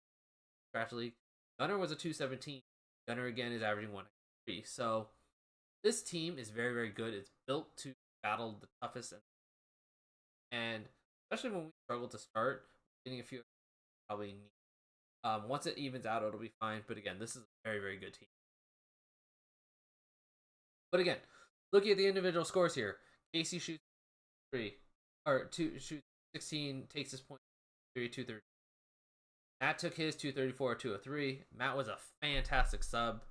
scratch league. Gunner was a 217. Gunner again is averaging 103. So this team is very, very good. It's built to battle the toughest, and especially when we struggle to start, getting a few probably need. Once it evens out, it'll be fine. But again, this is a very, very good team. But again, looking at the individual scores here, Casey shoots 3 or 2 shoots 16, takes his point 3 230. Matt took his 234, 203. Matt was a fantastic sub.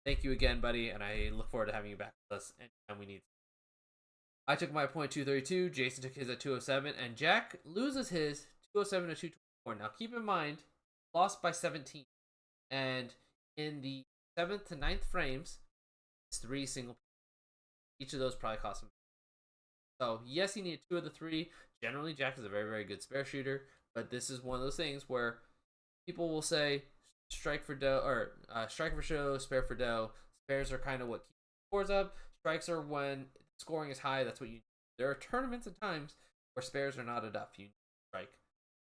Thank you again, buddy, and I look forward to having you back with us anytime we need. I took my point 232. Jason took his at 207, and Jack loses his 207 to 224. Now keep in mind, lost by 17, and in the 7th to 9th frames, it's 3 single. Each of those probably cost him. So yes, he needed 2 of the 3. Generally, Jack is a very, very good spare shooter, but this is one of those things where people will say strike for dough or strike for show, spare for dough. Spares are kind of what keeps scores up. Strikes are when scoring is high. That's what you. There are tournaments and times where spares are not enough. You strike.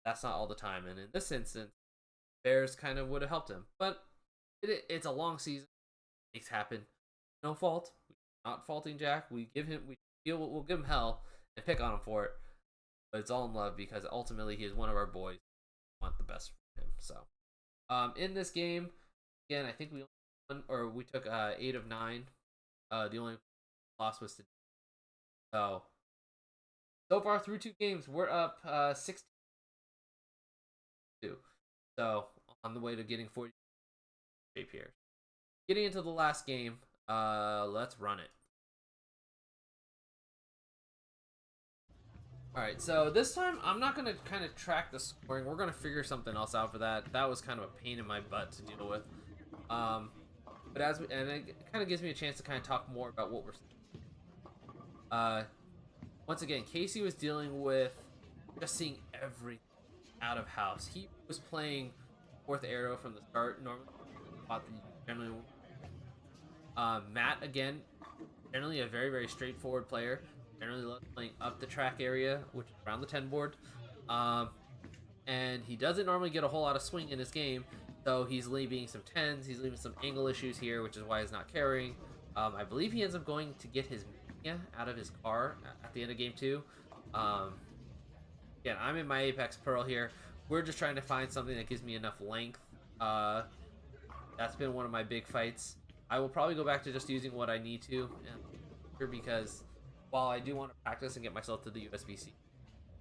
That's not all the time, and in this instance, spares kind of would have helped him. But it's a long season. Things happen. No fault. We're not faulting Jack. We'll give him hell and pick on him for it. But it's all in love because ultimately he is one of our boys. We want the best for him. So, in this game, again, I think we won, or we took 8 of 9. The only loss was to. So far through 2 games, we're up 6-2. So on the way to getting 40 shape here. Getting into the last game, let's run it. Alright, so this time I'm not going to kind of track the scoring. We're going to figure something else out for that. That was kind of a pain in my butt to deal with. But and it kind of gives me a chance to kind of talk more about what we're seeing. Once again, Casey was dealing with just seeing everything out of house. He was playing 4th arrow from the start. Normally, generally, Matt again, generally a very, very straightforward player. Generally loves playing up the track area, which is around the 10 board. And he doesn't normally get a whole lot of swing in his game, so he's leaving some 10s. He's leaving some angle issues here, which is why he's not carrying. I believe he ends up going to get his Mania out of his car at the end of game 2. Again, I'm in my Apex Pearl here. We're just trying to find something that gives me enough length. That's been one of my big fights. I will probably go back to just using what I need to, because while I do want to practice and get myself to the USBC,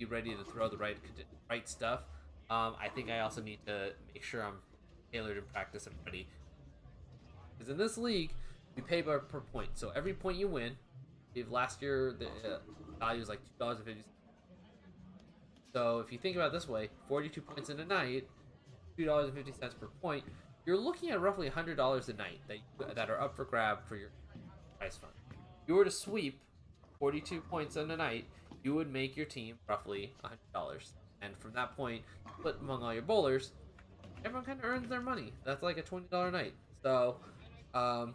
be ready to throw the right stuff, I think I also need to make sure I'm tailored in practice and ready. Because in this league, we pay per point. So every point you win, if last year the value was like $2.50. So if you think about it this way, 42 points in a night, $2.50 per point, you're looking at roughly $100 a night that are up for grab for your prize fund. If you were to sweep 42 points in a night, you would make your team roughly $100. And from that point, split among all your bowlers, everyone kind of earns their money. That's like a $20 night. So, and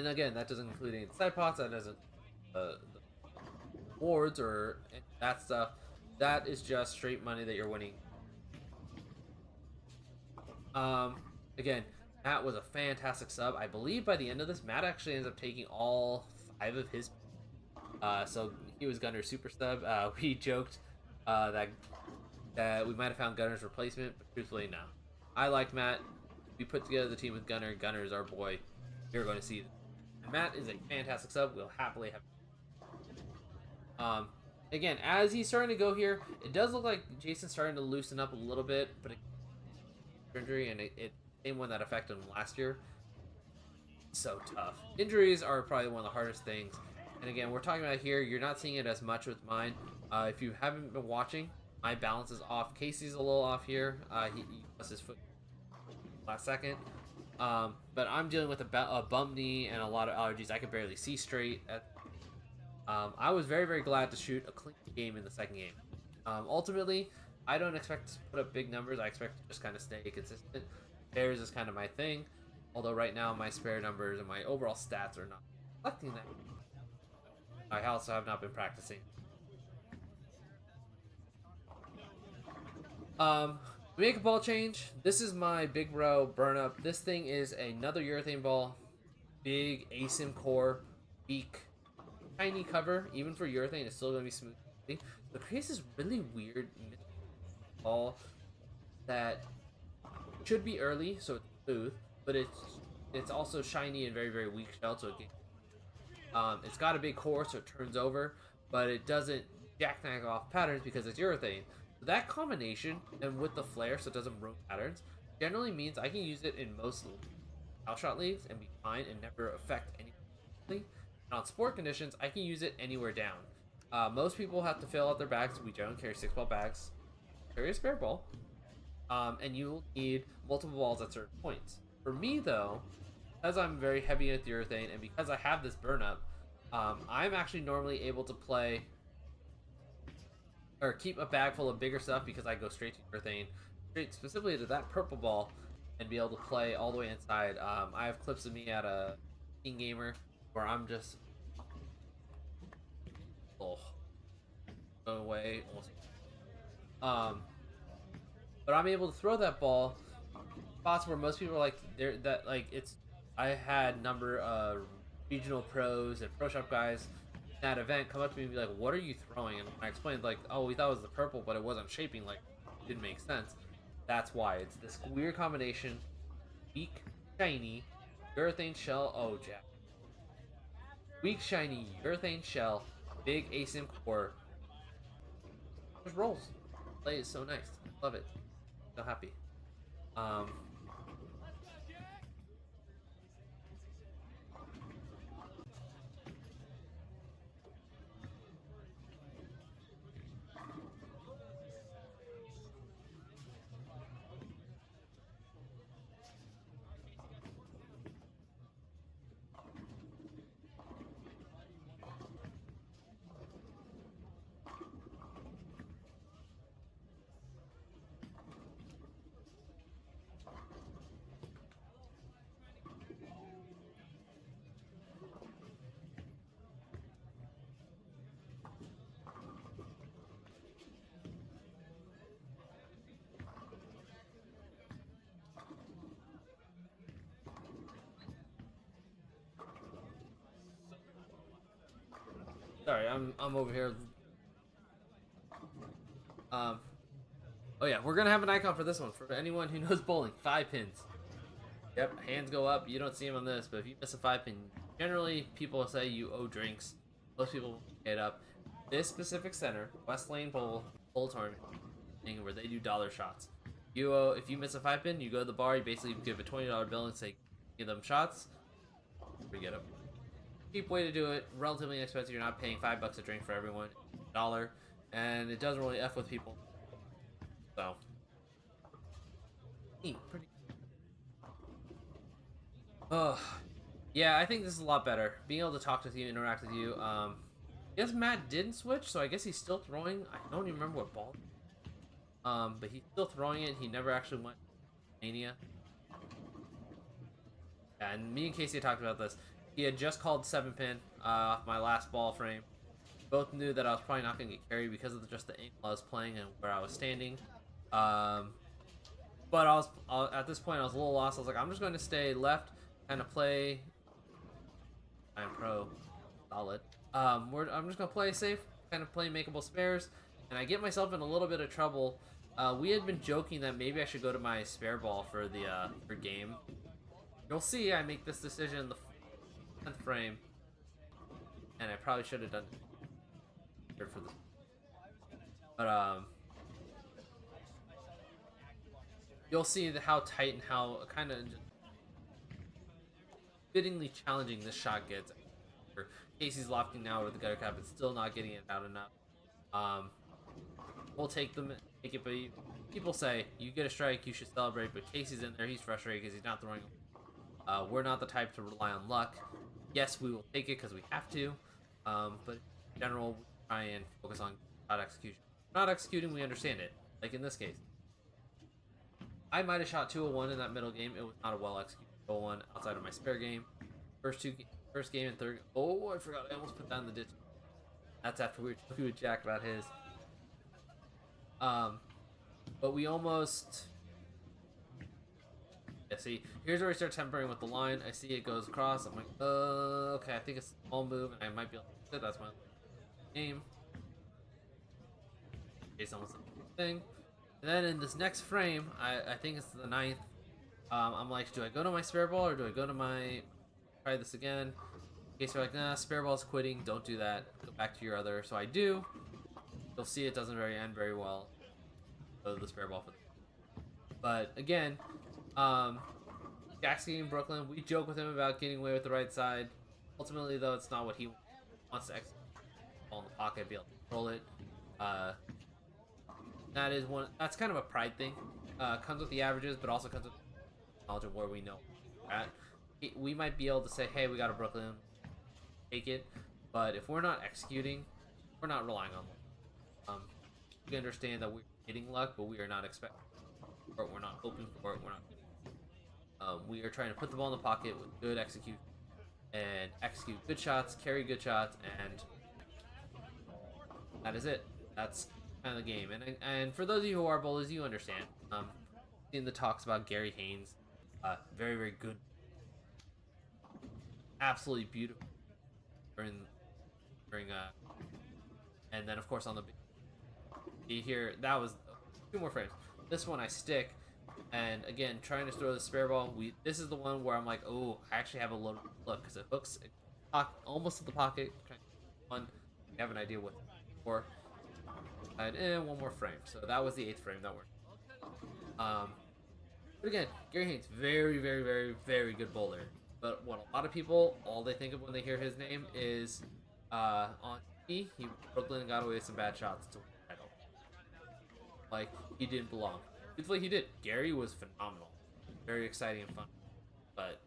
again, that doesn't include any side pots. That doesn't the awards or that stuff. That is just straight money that you're winning. Again, Matt was a fantastic sub. I believe by the end of this, Matt actually ends up taking all 5 of his. So he was Gunner's super sub. We joked that we might have found Gunner's replacement, but truthfully, no. I liked Matt. We put together the team with Gunner. Gunner is our boy. You're going to see this. And Matt is a fantastic sub. We'll happily have. Again, as he's starting to go here, it does look like Jason's starting to loosen up a little bit, but injury, and it same one that affected him last year. So tough. Injuries are probably one of the hardest things. And again, we're talking about here, you're not seeing it as much with mine. If you haven't been watching, my balance is off. Casey's a little off here. He lost his foot last second. But I'm dealing with a bum knee and a lot of allergies. I could barely see straight. I was very, very glad to shoot a clean game in the second game. Ultimately, I don't expect to put up big numbers. I expect to just kind of stay consistent. Spares is kind of my thing. Although right now my spare numbers and my overall stats are not reflecting that. I also have not been practicing. We make a ball change. This is my big bro burn up. This thing is another urethane ball. Big ASIM core. Weak. Tiny cover. Even for urethane, it's still going to be smooth. The creates this really weird ball that should be early, so it's smooth, but it's also shiny and very, very weak shell, so it's got a big core, so it turns over, but it doesn't jackknife off patterns because it's urethane. That combination, and with the flare so it doesn't ruin patterns, generally means I can use it in most house shot leagues and be fine and never affect anything. And on sport conditions, I can use it anywhere down. Most people have to fill out their bags. We don't carry 6 ball bags. Carry a spare ball. And you will need multiple balls at certain points. For me, though, because I'm very heavy with urethane and because I have this burn up, I'm actually normally able to play or keep a bag full of bigger stuff because I go straight to urethane, straight specifically to that purple ball, and be able to play all the way inside. I have clips of me at a King Gamer where I'm just oh, going away almost. Um, but I'm able to throw that ball spots where most people are like there that like it's. I had number regional pros and pro shop guys at that event come up to me and be like, "What are you throwing?" And I explained like, "Oh, we thought it was the purple, but it wasn't shaping like it didn't make sense." That's why it's this weird combination: weak, shiny, urethane shell. Oh, Jack. Weak, shiny urethane shell, big asim core. Just rolls. Play is so nice. I love it. So happy. Um, Sorry, I'm over here. Um, oh yeah, we're gonna have an icon for this one for anyone who knows bowling. 5 pins. Yep, hands go up. You don't see them on this, but if you miss a 5 pin, generally people say you owe drinks. Most people get up. This specific center, West Lane Bowl Tournament, where they do dollar shots. You if you miss a 5 pin, you go to the bar. You basically give a $20 bill and say, "Give them shots." We get them. Cheap way to do it. Relatively inexpensive. You're not paying $5 a drink for everyone. Dollar, and it doesn't really f with people. So, neat, pretty. Oh, yeah. I think this is a lot better. Being able to talk with you, interact with you. I guess Matt didn't switch, so I guess he's still throwing. I don't even remember what ball. But he's still throwing it. He never actually went Mania. Yeah, and me and Casey talked about this. He had just called 7 pin off my last ball frame. Both knew that I was probably not going to get carried because of just the angle I was playing and where I was standing. But at this point I was a little lost. I was like, I'm just going to stay left, kind of play. I'm pro, solid. I'm just gonna play safe, kind of play makeable spares, and I get myself in a little bit of trouble. We had been joking that maybe I should go to my spare ball for the for game. You'll see I make this decision in the 10th frame, and I probably should have done it for this. But you'll see how tight and how kind of fittingly challenging this shot gets. Casey's lofting now with the gutter cap, but still not getting it out enough. Um, we'll take it, but people say you get a strike, you should celebrate. But Casey's in there, he's frustrated because he's not throwing. We're not the type to rely on luck. Yes, we will take it because we have to, but in general, we try and focus on shot execution. Not executing, we understand it. Like in this case, I might have shot 201 in that middle game. It was not a well executed 201 outside of my spare game. First game and third. Oh, I forgot. I almost put that in the ditch. That's after we were talking with Jack about his. But we almost. Yeah, see, here's where we start tempering with the line. I see it goes across. I'm like, okay, I think it's a small move, and I might be able to do it. That's my game. It's almost the thing. And then in this next frame, I think it's the 9th. I'm like, do I go to my spare ball or do I go to my try this again? In case you're like, nah, spare ball's quitting. Don't do that. Go back to your other. So I do. You'll see it doesn't end very well. throw the spare ball for them. But again, Jack's getting Brooklyn. We joke with him about getting away with the right side. Ultimately, though, it's not what he wants to execute. Ball in the pocket, be able to control it. That is one. That's kind of a pride thing. Comes with the averages, but also comes with knowledge of where we know we're at. We might be able to say, "Hey, we got a Brooklyn, take it," but if we're not executing, we're not relying on luck. We understand that we're getting luck, but we are not expecting for it. We're not hoping for it. We're not. We are trying to put the ball in the pocket with good execution and execute good shots, carry good shots, and that is it. That's kind of the game. And for those of you who are bowlers, you understand. In the talks about Gary Haynes, very very good, absolutely beautiful during and then of course on the here that was two more frames. This one I stick, and again trying to throw the spare ball. This is the one where I'm like, oh, I actually have a little look because it hooks almost to the pocket. Kind of fun. You have an idea what for. And one more frame. So that was the 8th frame that worked. But again, Gary Haynes, very, very, very, very good bowler. But what a lot of people, all they think of when they hear his name is on TV, Brooklyn got away with some bad shots to win the title. Like, he didn't belong. Truthfully, he did. Gary was phenomenal. Very exciting and fun. But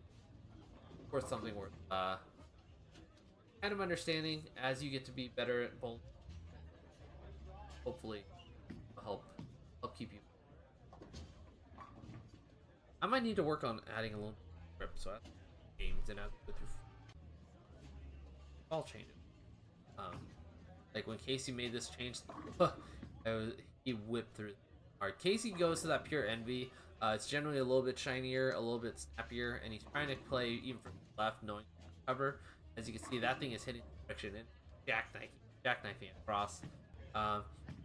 worth something worth kind of understanding as you get to be better at bowling. Hopefully, will help keep you. I might need to work on adding a little grip so I have games and I have to go through all changes. Like when Casey made this change, he whipped through. Alright, Casey goes to that pure envy. It's generally a little bit shinier, a little bit snappier, and he's trying to play even from the left, knowing cover. As you can see, that thing is hitting the direction and jackknifing across.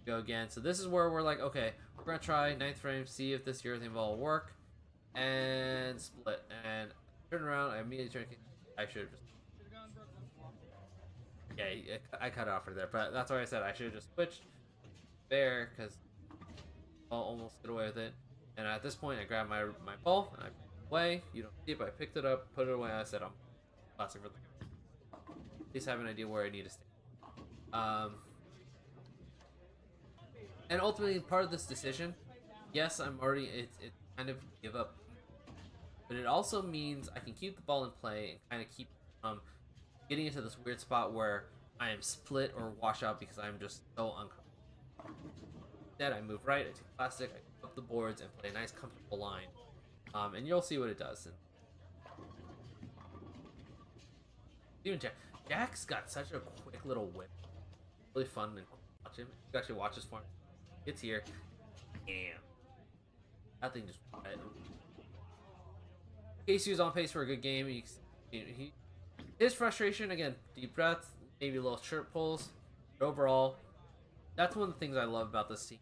Go again. So this is where we're like, okay, we're gonna try 9th frame, see if this urethane ball will work, and split. And turn around, I immediately turn. I should have just. Yeah, I cut it off right there, but that's why I said I should have just switched there because I'll almost get away with it. And at this point, I grabbed my ball and I put it away. You don't see it, but I picked it up, put it away. And I said, I'm classic for the. At least have an idea where I need to stay. And ultimately, part of this decision, yes, I'm already, it's kind of give up. But it also means I can keep the ball in play and kind of keep getting into this weird spot where I am split or wash out because I'm just so uncomfortable. Instead, I move right, I take plastic, I pick up the boards, and play a nice, comfortable line. And you'll see what it does. And even Jack's got such a quick little whip. Really fun and cool to watch him. You can actually watch this for him. Gets here. Damn. That thing just. Casey was on pace for a good game. His frustration, again, deep breaths, maybe little shirt pulls. But overall, that's one of the things I love about this team.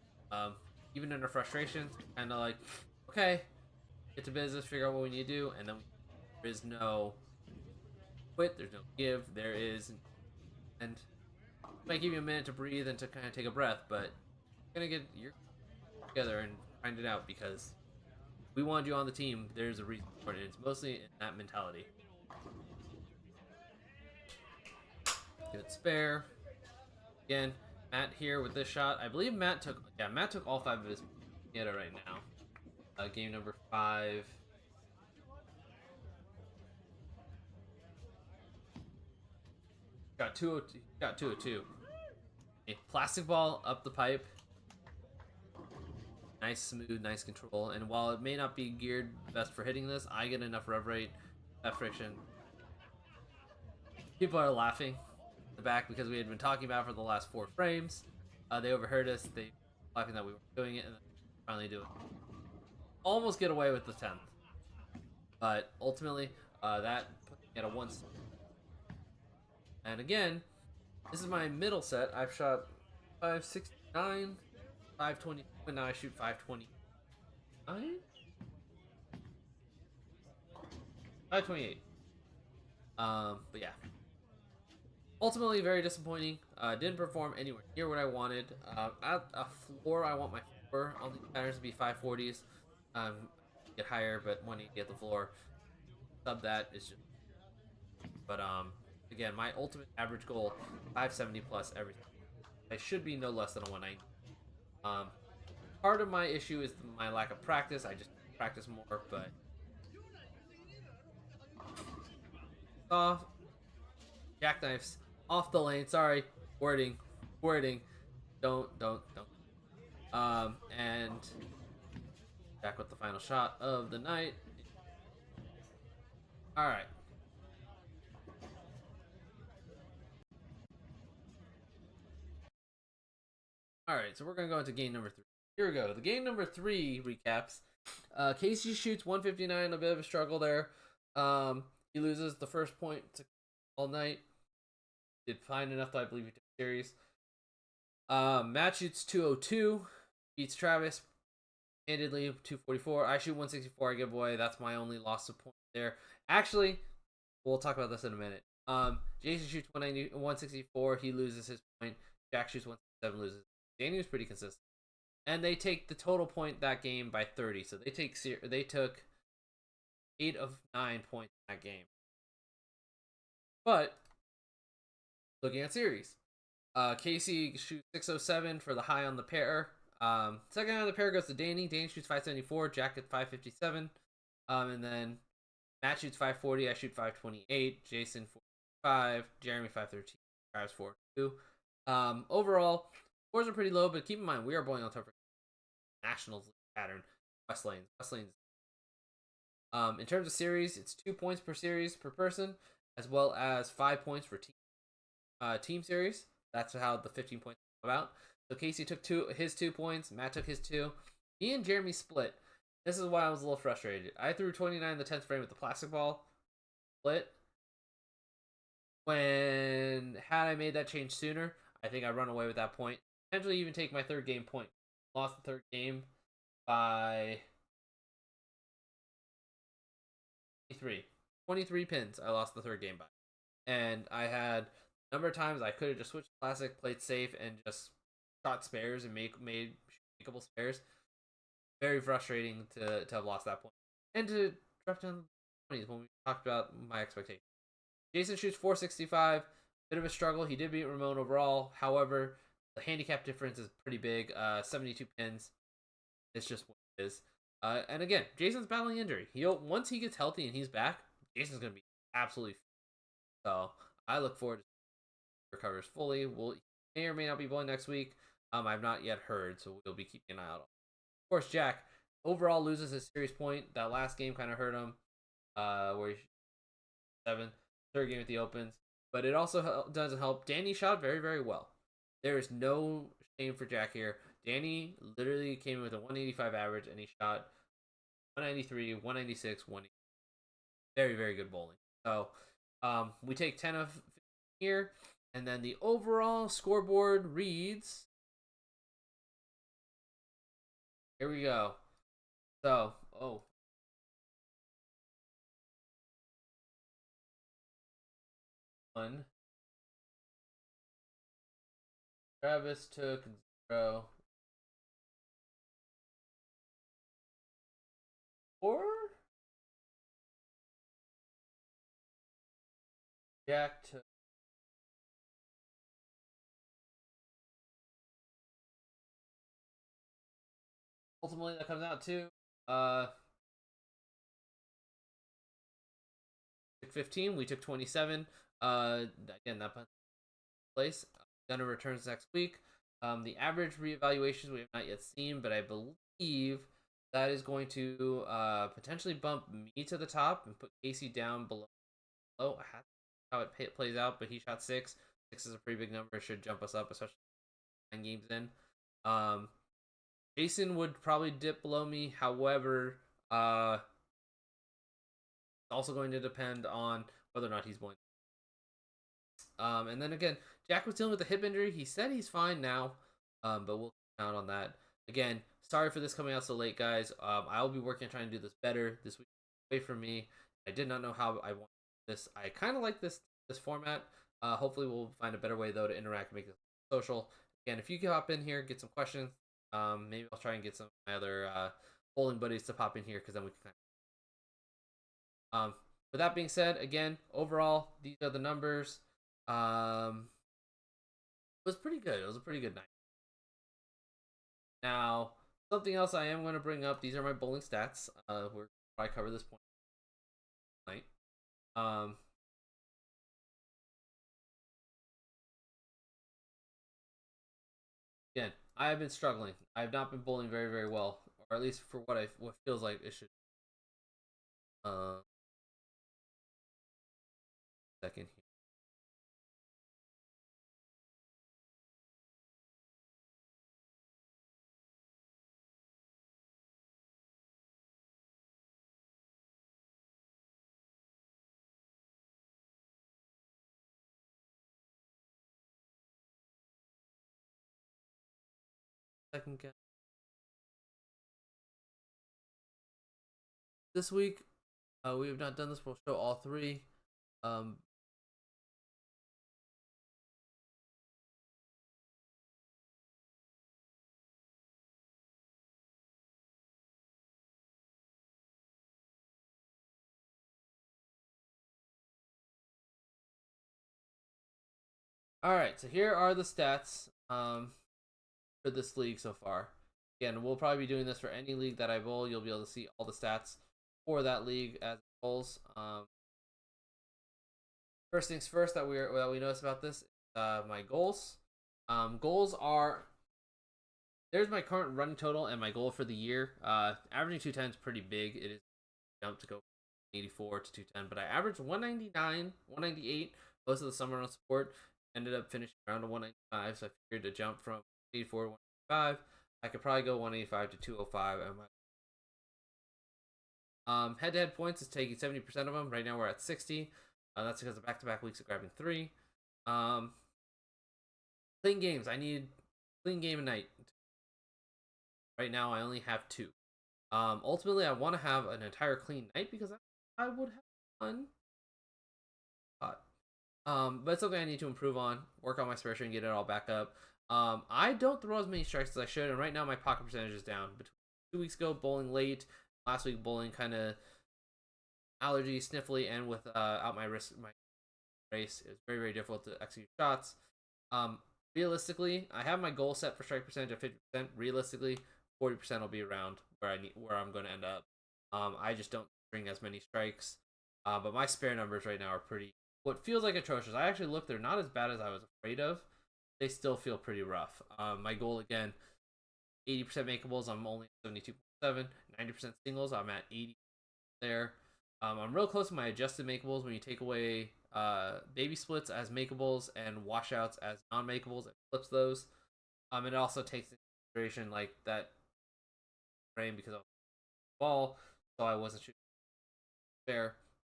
Even under frustrations, kind of like, okay, get to business, figure out what we need to do, and then there is no quit, there's no give, there is, and it might give you a minute to breathe and to kind of take a breath, but you're gonna get together and find it out because we wanted you on the team. There's a reason for it, and it's mostly in that mentality. Good spare. Again, Matt here with this shot. I believe Matt took all 5 of his data right now. Game number 5. Got 202. Got 202. A plastic ball up the pipe. Nice smooth, nice control. And while it may not be geared best for hitting this, I get enough rev rate, that friction. People are laughing in the back because we had been talking about it for the last 4 frames. They overheard us. They were laughing that we were doing it, and then finally do it. Almost get away with the 10th, but ultimately that put me at a 1. And again, this is my middle set. I've shot 569, 520, and now I shoot 520. 528. But yeah. Ultimately, very disappointing. Didn't perform anywhere near what I wanted. At a floor, I want my 4 on these patterns to be 540s. Get higher, but 180 at the floor. Sub that is just. But again, my ultimate average goal 570 plus every time. I should be no less than a 190. Part of my issue is my lack of practice. I just practice more, but off jackknives off the lane. Sorry, wording. Don't. And Jack with the final shot of the night. All right. All right, so we're gonna go into game number 3. Here we go. The game number 3 recaps. Casey shoots 159, a bit of a struggle there. He loses the first point to all night. Did fine enough, though I believe he took the series. Matt shoots 202, beats Travis handedly 244. I shoot 164. I give away. That's my only loss of point there. Actually, we'll talk about this in a minute. Jason shoots 164. He loses his point. Jack shoots 167, loses. Danny was pretty consistent, and they take the total point that game by 30. So they took 8 of 9 points in that game. But looking at series, Casey shoots 607 for the high on the pair. Second high on the pair goes to Danny. Danny shoots 574. Jack at 557. And then Matt shoots 540. I shoot 528. Jason 45. Jeremy 513. Travis 42. Overall, scores are pretty low, but keep in mind we are going on top of Nationals pattern. West Lanes. In terms of series, it's 2 points per series per person, as well as 5 points for team series. That's how the 15 points come about. So Casey took his 2 points. Matt took his 2. Me and Jeremy split. This is why I was a little frustrated. I threw 29 in the 10th frame with the plastic ball. Split. Had I made that change sooner, I think I run away with that point. Potentially even take my third game point. Lost the third game by 23 pins. I lost the third game by. And I had a number of times I could have just switched classic, played safe, and just shot spares and made a couple spares. Very frustrating to have lost that point. And to drop down the 20s when we talked about my expectations. Jason shoots 465. Bit of a struggle. He did beat Ramon overall. However, the handicap difference is pretty big. 72 pins. It's just what it is. And again, Jason's battling injury. Once he gets healthy and he's back, Jason's going to be absolutely. So I look forward to recovers fully. He may or may not be bowling next week. I've not yet heard, so we'll be keeping an eye out. Of course, Jack overall loses his series point. That last game kind of hurt him, where he 7 third game at the Opens. But it also doesn't help. Danny shot very, very well. There is no shame for Jack here. Danny literally came in with a 185 average, and he shot 193, 196, 180. Very, very good bowling. So we take 10 of here, and then the overall scoreboard reads. Here we go. So, one. Travis took 0. 4. Jack took. Ultimately, that comes out to 15. We took 27. Again, that place. Gunner returns next week. The average reevaluations we have not yet seen, but I believe that is going to potentially bump me to the top and put Casey down below. How it plays out, but he shot 6. 6 is a pretty big number. It should jump us up, especially 9 games in. Jason would probably dip below me. However, it's also going to depend on whether or not he's going. And then again, Jack was dealing with a hip injury. He said he's fine now, but we'll count on that. Again, sorry for this coming out so late, guys. I'll be working on trying to do this better this week. Wait for me. I did not know how I want this. I kind of like this format. Hopefully, we'll find a better way though to interact and make it social. Again, if you can hop in here, get some questions, Maybe I'll try and get some of my other bowling buddies to pop in here because then we can. With that being said, again, overall, these are the numbers. It was pretty good. It was a pretty good night. Now, something else I am going to bring up. These are my bowling stats. We're probably cover this point tonight. Again, I have been struggling. I have not been bowling very, very well, or at least for what feels like it should. Uh, Second here. Second guess. This week, we have not done this. We'll show all three. Um, all right, so here are the stats for this league so far. Again, we'll probably be doing this for any league that I bowl. You'll be able to see all the stats for that league as it bowls. First things first that we notice about this is my goals. Goals are there's my current running total and my goal for the year. Averaging 210 is pretty big. It is jump to go 84 to 210, but I averaged 199, 198 most of the summer on support. Ended up finishing around to 195, so I figured to jump from 84 to 195. I could probably go 185 to 205. Head-to-head points is taking 70% of them. Right now we're at 60. That's because of back-to-back weeks of grabbing 3. Clean games. I need clean game a night. Right now I only have 2. Ultimately I want to have an entire clean night because I would have fun. But it's something I need to improve on. Work on my spare and get it all back up. I don't throw as many strikes as I should, and right now my pocket percentage is down. Between 2 weeks ago, bowling late. Last week, bowling kind of allergy, sniffly, and with out my wrist, my race, it was very, very difficult to execute shots. Realistically, I have my goal set for strike percentage at 50%. Realistically, 40% will be around where I'm going to end up. I just don't bring as many strikes. But my spare numbers right now are pretty what feels like atrocious. I actually looked; they're not as bad as I was afraid of. They still feel pretty rough. My goal again, 80% makeables. I'm only 72.7. 90% singles. I'm at 80 there. I'm real close to my adjusted makeables when you take away baby splits as makeables and washouts as non-makeables. It flips those. It also takes into consideration like that frame because of the ball, so I wasn't shooting fair.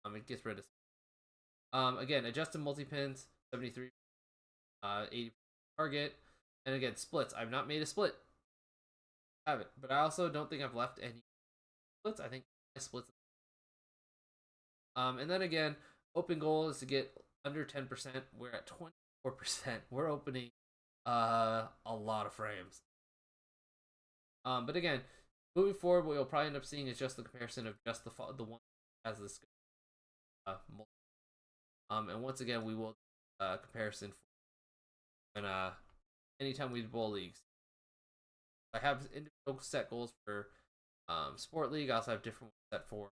It gets rid of. Again, adjusted multi pins 73, 80 target, and again splits. I've not made a split. I haven't, but I also don't think I've left any splits. I think I splits. And then again, open goal is to get under 10%. We're at 24%. We're opening a lot of frames. But again, moving forward, what you'll probably end up seeing is just the comparison of just the one as this. And once again, we will comparison when anytime we bowl leagues. I have individual set goals for sport league. I also have different ones set for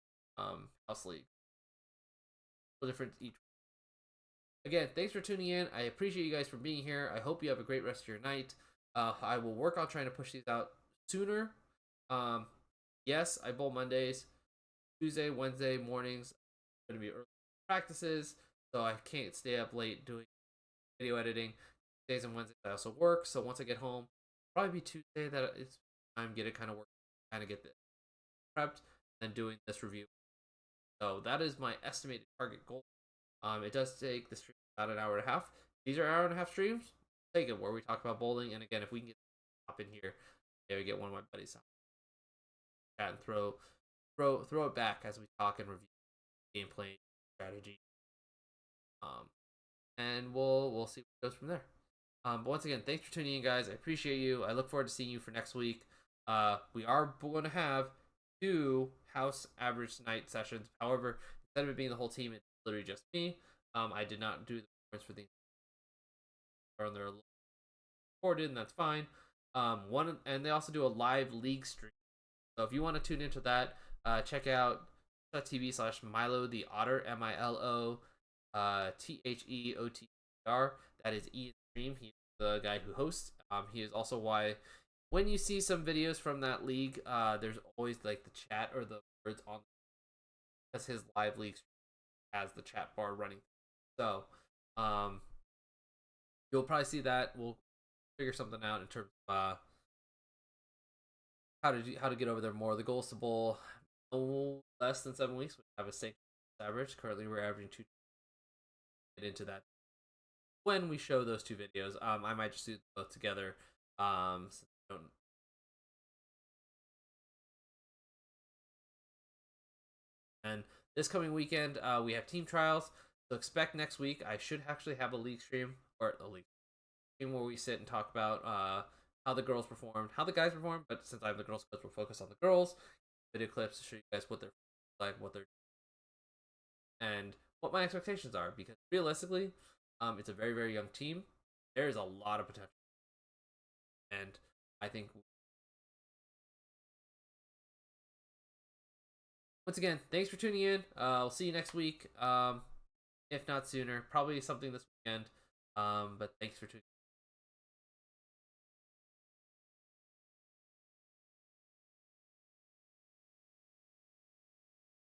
house league. Different each. Again, thanks for tuning in. I appreciate you guys for being here. I hope you have a great rest of your night. I will work on trying to push these out sooner. Yes, I bowl Mondays, Tuesday, Wednesday mornings. Going to be early practices, so I can't stay up late doing video editing. Tuesdays and Wednesdays I also work. So once I get home, probably be Tuesday that it's time to get it kind of work, kind of get this prepped, and doing this review. So that is my estimated target goal. It does take the stream about an hour and a half. These are hour and a half streams. Take it where we talk about bowling, and again, if we can get up in here, maybe get one of my buddies on chat and throw it back as we talk and review gameplay strategy. And we'll see what goes from there. But once again, thanks for tuning in, guys. I appreciate you. I look forward to seeing you for next week. We are going to have 2 house average night sessions. However, instead of it being the whole team, it's literally just me. I did not do the points for the on their recorded, and that's fine. And they also do a live league stream. So if you want to tune into that, check out TV/Milo the Otter, MILO THEOTR. That is Ian Stream. He's the guy who hosts. He is also why when you see some videos from that league, there's always like the chat or the words on, because his live league has the chat bar running. So you'll probably see that. We'll figure something out in terms of how to get over there more. The goal is to bowl no less than 7 weeks. We have a safe average. Currently, we're averaging 2. Get into that when we show those 2 videos. I might just do both together. So and this coming weekend, we have team trials. So expect next week. I should actually have a league stream, or a league stream where we sit and talk about how the girls performed, how the guys performed. But since I have the girls coach, we'll focus on the girls. Video clips to show you guys what they're like, what they're and what my expectations are. Because realistically, it's a very very young team. There is a lot of potential, and I think once again, thanks for tuning in. We'll see you next week. If not sooner, probably something this weekend. But thanks for tuning in.